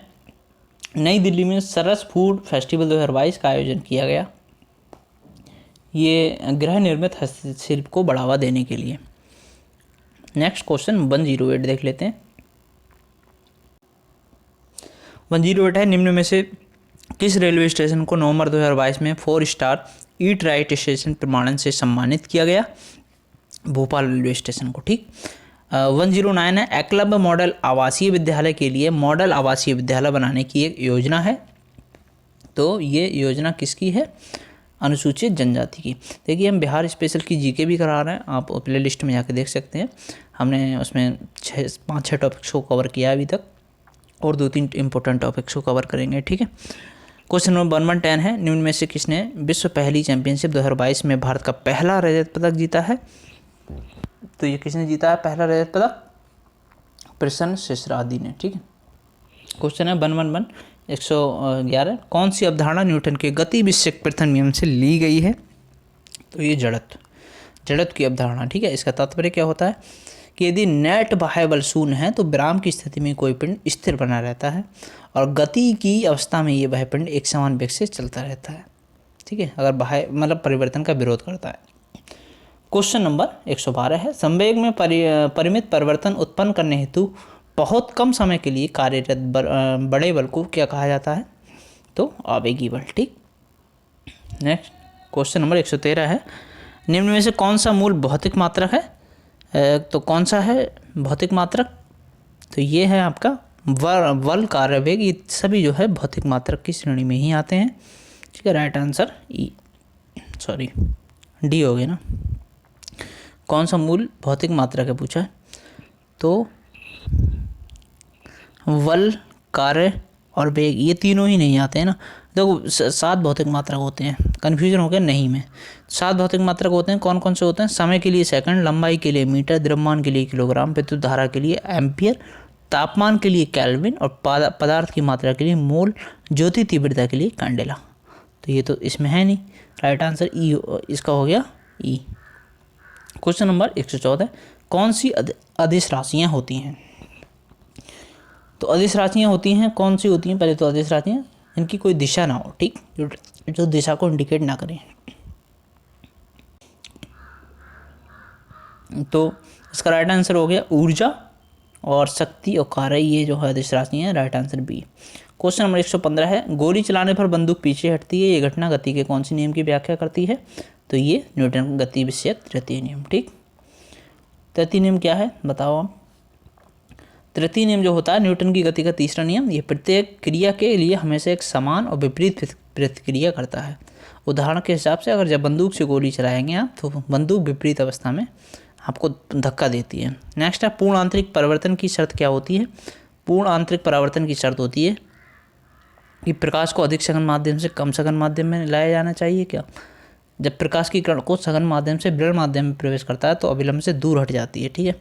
नई दिल्ली में सरस फूड फेस्टिवल 2022 का आयोजन किया गया। ये गृह निर्मित हस्तशिल्प को बढ़ावा देने के लिए। नेक्स्ट क्वेश्चन 108 देख लेते हैं। 108 है, निम्न में से किस रेलवे स्टेशन को नवंबर 2022 में 4 स्टार ईट राइट स्टेशन प्रमाणन से सम्मानित किया गया? भोपाल रेलवे स्टेशन को। ठीक, 109 है, एकलव्य मॉडल आवासीय विद्यालय के लिए मॉडल आवासीय विद्यालय बनाने की एक योजना है। तो ये योजना किसकी है? अनुसूचित जनजाति की। देखिए, हम बिहार स्पेशल की जीके भी करा रहे हैं, आप प्ले लिस्ट में जाके देख सकते हैं। हमने उसमें 5-6 टॉपिक्स को कवर किया अभी तक, और 2-3 इंपॉर्टेंट टॉपिक्स को कवर करेंगे। ठीक है, क्वेश्चन नंबर 110 है, निम्न में से किसने विश्व पहली चैंपियनशिप 2022 में भारत का पहला रजत पदक जीता है? तो ये किसने जीता है पहला रजत पदक? प्रसन्न सिसरादी ने। ठीक है, क्वेश्चन है 111, कौन सी अवधारणा न्यूटन के गति विषयक प्रथम नियम से ली गई है? तो ये जड़त्व की अवधारणा। ठीक है, इसका तात्पर्य क्या होता है कि यदि नेट बाह्य बल शून्य है तो विराम की स्थिति में कोई पिंड स्थिर बना रहता है, और गति की अवस्था में ये वह पिंड एक समान वेग से चलता रहता है। ठीक है, अगर बाह्य मतलब परिवर्तन का विरोध करता है। क्वेश्चन नंबर 112 है, संवेग में परिमित परिवर्तन उत्पन्न करने हेतु बहुत कम समय के लिए कार्यरत बड़े बल को क्या कहा जाता है? तो आवेगी बल। ठीक, नेक्स्ट क्वेश्चन नंबर 113 है, निम्न में से कौन सा मूल भौतिक मात्रक है? तो कौन सा है भौतिक मात्रक? तो ये है आपका बल, कार्य, वेग, ये सभी जो है भौतिक मात्रक की श्रेणी में ही आते हैं। ठीक है, राइट आंसर डी हो गया ना। कौन सा मूल भौतिक मात्रक है पूछा है? तो बल, कार्य और वेग, ये तीनों ही नहीं आते हैं ना। देखो 7 भौतिक मात्रक होते हैं, कन्फ्यूजन हो गया नहीं में। 7 भौतिक मात्रक होते हैं, कौन कौन से होते हैं? समय के लिए सेकंड, लंबाई के लिए मीटर, द्रव्यमान के लिए किलोग्राम, विद्युत धारा के लिए एम्पियर, तापमान के लिए केल्विन, और पदार्थ की मात्रा के लिए मोल, ज्योति तीव्रता के लिए कैंडेला। तो ये तो इसमें है नहीं, राइट आंसर ई इसका हो गया ई। क्वेश्चन नंबर 114, कौन सी अदिश राशियाँ होती हैं? तो अदिश राशियाँ होती हैं, कौन सी होती हैं? पहले तो अदिश राशियाँ इनकी कोई दिशा ना हो। ठीक, जो दिशा को इंडिकेट ना करें। तो इसका राइट आंसर हो गया ऊर्जा और शक्ति और कार्य, ये जो है अदिश राशियाँ हैं, right answer B. Question number 115 है, गोली चलाने पर बंदूक पीछे हटती है, ये घटना गति के कौन सी नियम की व्याख्या करती है? तो ये न्यूटन गति विषयक तृतीय नियम। ठीक, तृतीय नियम क्या है बताओ आप? तृतीय नियम जो होता है न्यूटन की गति का तीसरा नियम, ये प्रत्येक क्रिया के लिए हमेशा एक समान और विपरीत प्रतिक्रिया करता है। उदाहरण के हिसाब से अगर जब बंदूक से गोली चलाएंगे आप तो बंदूक विपरीत अवस्था में आपको धक्का देती है। नेक्स्ट है, पूर्ण आंतरिक परिवर्तन की शर्त क्या होती है? पूर्ण आंतरिक परिवर्तन की शर्त होती है कि प्रकाश को अधिक सघन माध्यम से कम सघन माध्यम में लाया जाना चाहिए। क्या जब प्रकाश की किरण को सघन माध्यम से विरल माध्यम में प्रवेश करता है तो अभिलंब से दूर हट जाती है। ठीक है,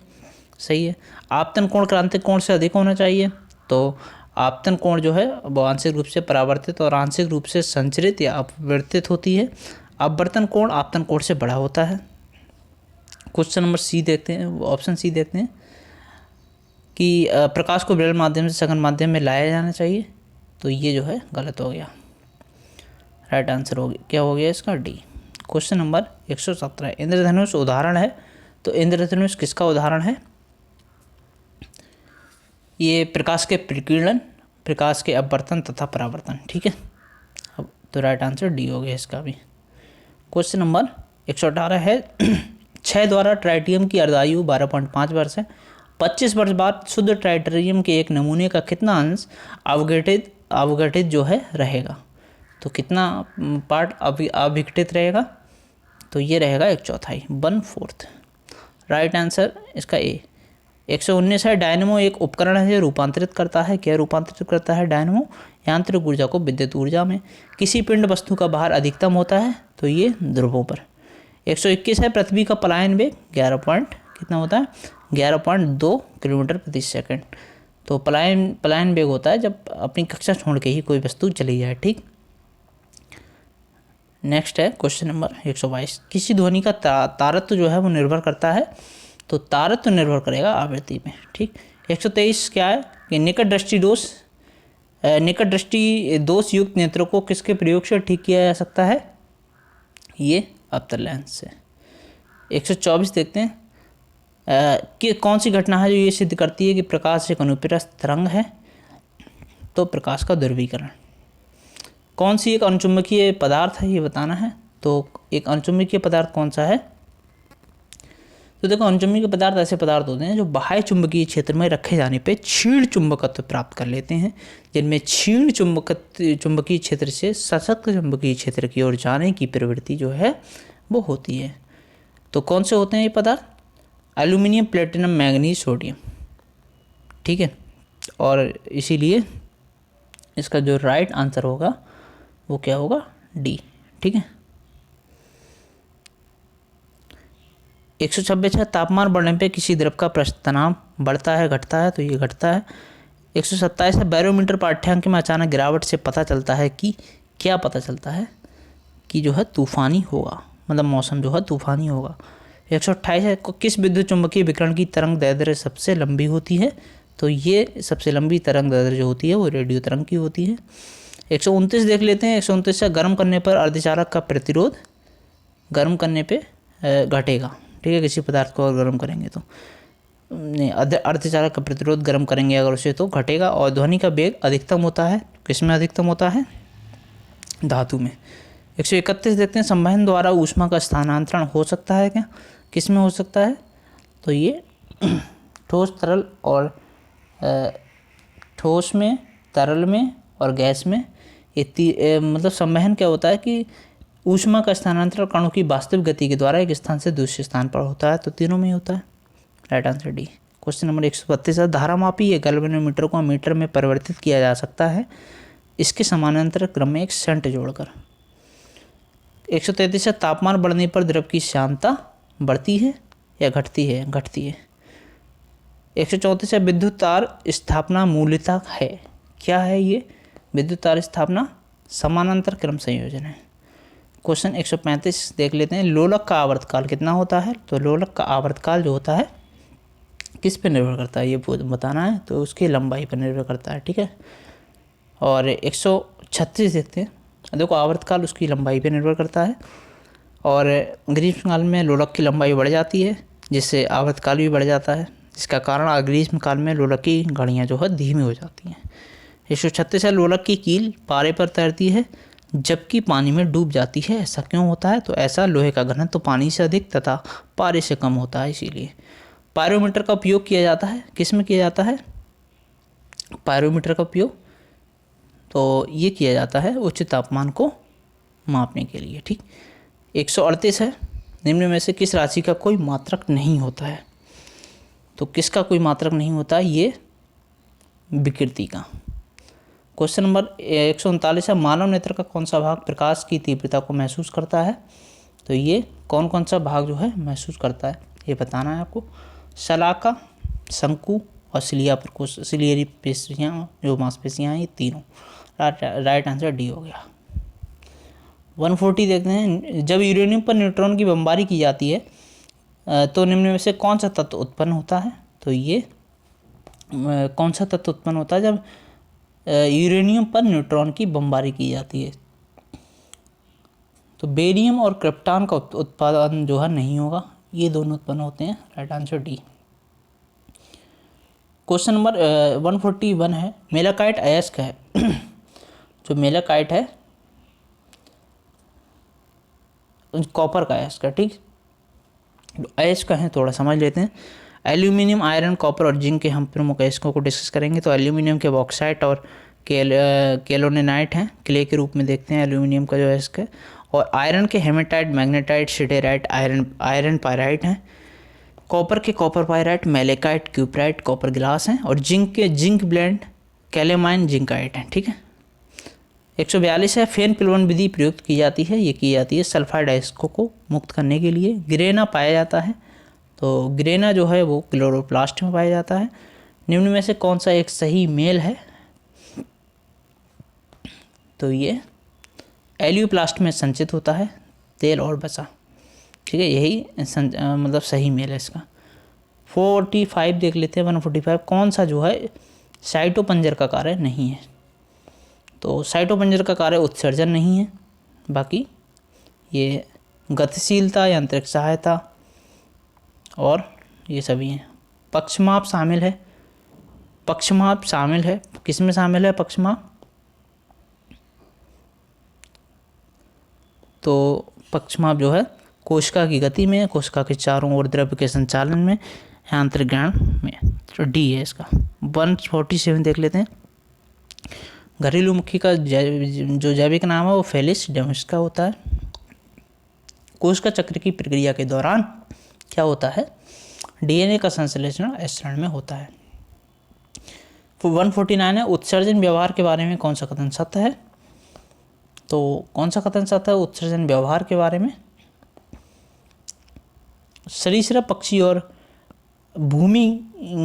सही है। आपतन कोण क्रांतिक कोण से अधिक होना चाहिए, तो आपतन कोण जो है वो आंशिक रूप से परावर्तित और आंशिक रूप से संचरित या अपवर्तित होती है। अपवर्तन कोण आपतन कोण से बड़ा होता है। क्वेश्चन नंबर सी देखते हैं, ऑप्शन सी देखते हैं कि प्रकाश को विरल माध्यम से सघन माध्यम में लाया जाना चाहिए, तो ये जो है गलत हो गया। राइट आंसर हो गया, क्या हो गया इसका, डी। क्वेश्चन नंबर 117, इंद्रधनुष उदाहरण है, तो इंद्रधनुष किसका उदाहरण है? ये प्रकाश के प्रकीर्णन, प्रकाश के अपवर्तन तथा परावर्तन। ठीक है, अब तो राइट आंसर डी हो गया इसका भी। क्वेश्चन नंबर 118 है 6 द्वारा ट्राइटियम की अर्धायु 12.5 वर्ष है। 25 वर्ष बाद शुद्ध ट्राइटेरियम के एक नमूने का कितना अंश अवघटित जो है रहेगा, तो कितना पार्ट अविघटित रहेगा, तो ये रहेगा 1/4, 1/4। राइट आंसर इसका ए। 119 है, डायनेमो एक उपकरण है जो रूपांतरित करता है, क्या रूपांतरित करता है डायनेमो? यांत्रिक ऊर्जा को विद्युत ऊर्जा में। किसी पिंड वस्तु का भार अधिकतम होता है, तो ये ध्रुवों पर। 121 है, पृथ्वी का पलायन वेग 11 कितना होता है, 11.2 किलोमीटर प्रति सेकंड। तो पलायन वेग होता है जब अपनी कक्षा छोड़ के ही कोई वस्तु चली जाए। ठीक, नेक्स्ट है क्वेश्चन नंबर 122, किसी ध्वनि का तारत्व जो है वो निर्भर करता है, तो तारत्व निर्भर करेगा आवृत्ति में। ठीक, 123 क्या है कि निकट दृष्टि दोष युक्त नेत्रों को किसके प्रयोग से ठीक किया जा सकता है? ये अवतल लेंस से। 124 देखते हैं कि कौन सी घटना है जो ये सिद्ध करती है कि प्रकाश एक अनुप्रस्थ तरंग है, तो प्रकाश का ध्रुवीकरण। कौन सी एक अनुचुंबकीय पदार्थ है ये बताना है, तो एक अनुचुंबकीय पदार्थ कौन सा है? तो देखो, अनुचुंबकीय पदार्थ ऐसे पदार्थ होते हैं जो बाह्य चुंबकीय क्षेत्र में रखे जाने पे क्षीण चुंबकत्व प्राप्त कर लेते हैं, जिनमें क्षीण चुंबकीय क्षेत्र से सशक्त चुंबकीय क्षेत्र की ओर जाने की प्रवृत्ति जो है वो होती है। तो कौन से होते हैं ये पदार्थ? Aluminium, platinum, manganese, sodium. ठीक है, और इसीलिए इसका जो राइट आंसर होगा वो क्या होगा, डी। ठीक है, 126 है, तापमान बढ़ने पे किसी द्रव का पृष्ठ तनाव बढ़ता है घटता है, तो ये घटता है। 127 है, बैरोमीटर पाठ्यांक में अचानक गिरावट से पता चलता है कि क्या पता चलता है कि जो है तूफानी होगा, मतलब मौसम जो है तूफानी होगा। 128 है, किस विद्युत चुंबकीय विकिरण की तरंग दैर्ध्य सबसे लंबी होती है, तो ये सबसे लंबी तरंग दैर्ध्य जो होती है वो रेडियो तरंग की होती है। 129 देख लेते हैं, 129 से गर्म करने पर अर्धचालक का प्रतिरोध गर्म करने पे घटेगा। ठीक है, किसी पदार्थ को अगर गर्म करेंगे तो नहीं, अर्धचालक का प्रतिरोध गर्म करेंगे अगर उसे तो घटेगा। और ध्वनि का वेग अधिकतम होता है, किसमें अधिकतम होता है, धातु में। 131 देखते हैं, संवहन द्वारा ऊष्मा का स्थानांतरण हो सकता है क्या, किसमें हो सकता है, तो ये ठोस तरल और ठोस में, तरल में और गैस में। ये मतलब संवहन क्या होता है कि ऊष्मा का स्थानांतरण कणों की वास्तविक गति के द्वारा एक स्थान से दूसरे स्थान पर होता है, तो तीनों में ही होता है। Right answer D. Question number 132 है, धारामापी या गैल्वेनोमीटर को मीटर में परिवर्तित किया जा सकता है, इसके समानांतर क्रम में एक शंट जोड़कर। 133 है, तापमान बढ़ने पर द्रव की श्यानता बढ़ती है या घटती है, घटती है। 134 है, विद्युत तार स्थापना मूलतः है, क्या है ये, विद्युत तार स्थापना समानांतर क्रम संयोजन है। क्वेश्चन 135 देख लेते हैं, लोलक का आवर्तकाल कितना होता है, तो लोलक का आवर्तकाल जो होता है किस पे निर्भर करता है ये बताना है, तो उसकी लंबाई पर निर्भर करता है। ठीक है, और 136 देखते हैं, देखो आवर्तकाल उसकी लंबाई पर निर्भर करता है, और ग्रीष्मकाल में लोलक की लंबाई बढ़ जाती है जिससे आवर्तकाल भी बढ़ जाता है, इसका कारण ग्रीष्मकाल में लोलक की घड़ियाँ जो है धीमी हो जाती हैं। 136 है, लोलक की कील पारे पर तैरती है जबकि पानी में डूब जाती है, ऐसा क्यों होता है, तो ऐसा लोहे का घनत्व तो पानी से अधिक तथा पारे से कम होता है, इसीलिए। पायरोमीटर का उपयोग किया जाता है, किस में किया जाता है पायरोमीटर का उपयोग, तो ये किया जाता है उच्च तापमान को मापने के लिए। ठीक, 138 है, निम्न में से किस राशि का कोई मात्रक नहीं होता है, तो किसका कोई मात्रक नहीं होता है, ये विकृति का। क्वेश्चन नंबर 139 है, मानव नेत्र का कौन सा भाग प्रकाश की तीव्रता को महसूस करता है, तो ये कौन कौन सा भाग जो है महसूस करता है ये बताना है आपको। शलाका, शंकु और सिलिया प्रकोष्ठ, सिलियरी पेशियाँ जो मांसपेशियाँ हैं, ये तीनों। राइट आंसर डी हो गया। 140 देखते हैं। जब यूरेनियम पर न्यूट्रॉन की बमबारी की जाती है तो निम्न में से कौन सा तत्व उत्पन्न होता है? तो ये कौन सा तत्व उत्पन्न होता है जब यूरेनियम पर न्यूट्रॉन की बमबारी की जाती है? तो बेरियम और क्रिप्टॉन का उत्पादन जो है नहीं होगा, ये दोनों उत्पन्न होते हैं। Right answer D. Question number 141 है, मेलाकाइट अयस्क है। जो मेलाकाइट है कॉपर का अयस्क है, ठीक। अयस्क है थोड़ा समझ लेते हैं। एल्यूमिनियम, आयरन, कॉपर और जिंक के हम प्रमुख अयस्कों को डिस्कस करेंगे। तो एल्यूमिनियम के बॉक्साइट और केलोनेनाइट हैं, क्ले के रूप में देखते हैं एल्यूमिनियम का जो अयस्क है। और आयरन के hematite, magnetite, siderite, iron pyrite हैं। कॉपर के copper pyrite, malachite, cuprite, copper glass हैं। और जिंक के जिंक ब्लेंड, कैलेमाइन, जिंकाइट हैं, ठीक है। 142 है, फेन पिलवन विधि प्रयुक्त की जाती है, ये की जाती है सल्फाइड अयस्कों को मुक्त करने के लिए। ग्रेना पाया जाता है, तो ग्रेना जो है वो क्लोरोप्लास्ट में पाया जाता है। निम्न में से कौन सा एक सही मेल है? तो ये एलियोप्लास्ट में संचित होता है तेल और वसा, ठीक है, यही मतलब सही मेल है इसका। 45 देख लेते हैं। 145 कौन सा जो है साइटोपंजर का कार्य नहीं है? तो साइटोपंजर का कार्य उत्सर्जन नहीं है, बाकी ये गतिशीलता, यांत्रिक सहायता और ये सभी हैं। पक्षमाप शामिल है, पक्षमाप शामिल है, किस में शामिल है पक्षमाप? तो पक्षमाप जो है कोशिका की गति में, कोशिका के चारों ओर द्रव्य के संचालन में, यांत्रिक ज्ञान में। तो डी है इसका। 147 देख लेते हैं। घरेलू मक्खी का जो जैविक नाम है वो फेलिस डोमेस्टिका होता है। कोशिका चक्र की प्रक्रिया के दौरान क्या होता है? डीएनए का संश्लेषण एस चरण में होता है। 149 है, उत्सर्जन व्यवहार के बारे में कौन सा कथन सत्य है? तो कौन सा कथन सत्य है उत्सर्जन व्यवहार के बारे में? सरीसृप पक्षी और भूमि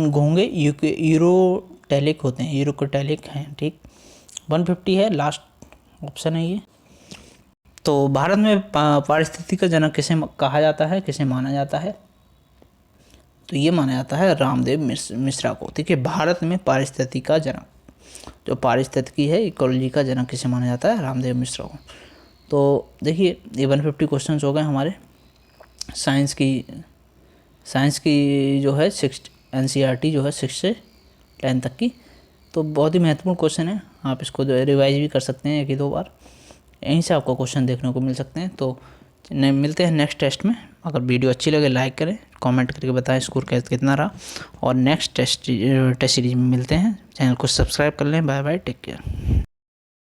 घोंगे यूरोटैलिक होते हैं, यूरोटैलिक हैं, ठीक। 150 है, लास्ट ऑप्शन है ये। तो भारत में पारिस्थितिकी का जनक किसे कहा जाता है, किसे माना जाता है? तो ये माना जाता है रामदेव मिश्रा को, ठीक है। भारत में पारिस्थितिकी का जनक, जो पारिस्थितिकी है, इकोलॉजी का जनक किसे माना जाता है? रामदेव मिश्रा को। तो देखिए ये 150 क्वेश्चन हो गए हमारे साइंस की जो है 6 NCERT जो है 6 से 10 तक की। तो बहुत ही महत्वपूर्ण क्वेश्चन है, आप इसको रिवाइज भी कर सकते हैं 1-2 बार, यहीं से आपको क्वेश्चन देखने को मिल सकते हैं। तो मिलते हैं नेक्स्ट टेस्ट में। अगर वीडियो अच्छी लगे लाइक करें, कमेंट करके बताएं स्कोर कितना रहा, और नेक्स्ट टेस्ट सीरीज में मिलते हैं। चैनल को सब्सक्राइब कर लें। Bye bye, take care.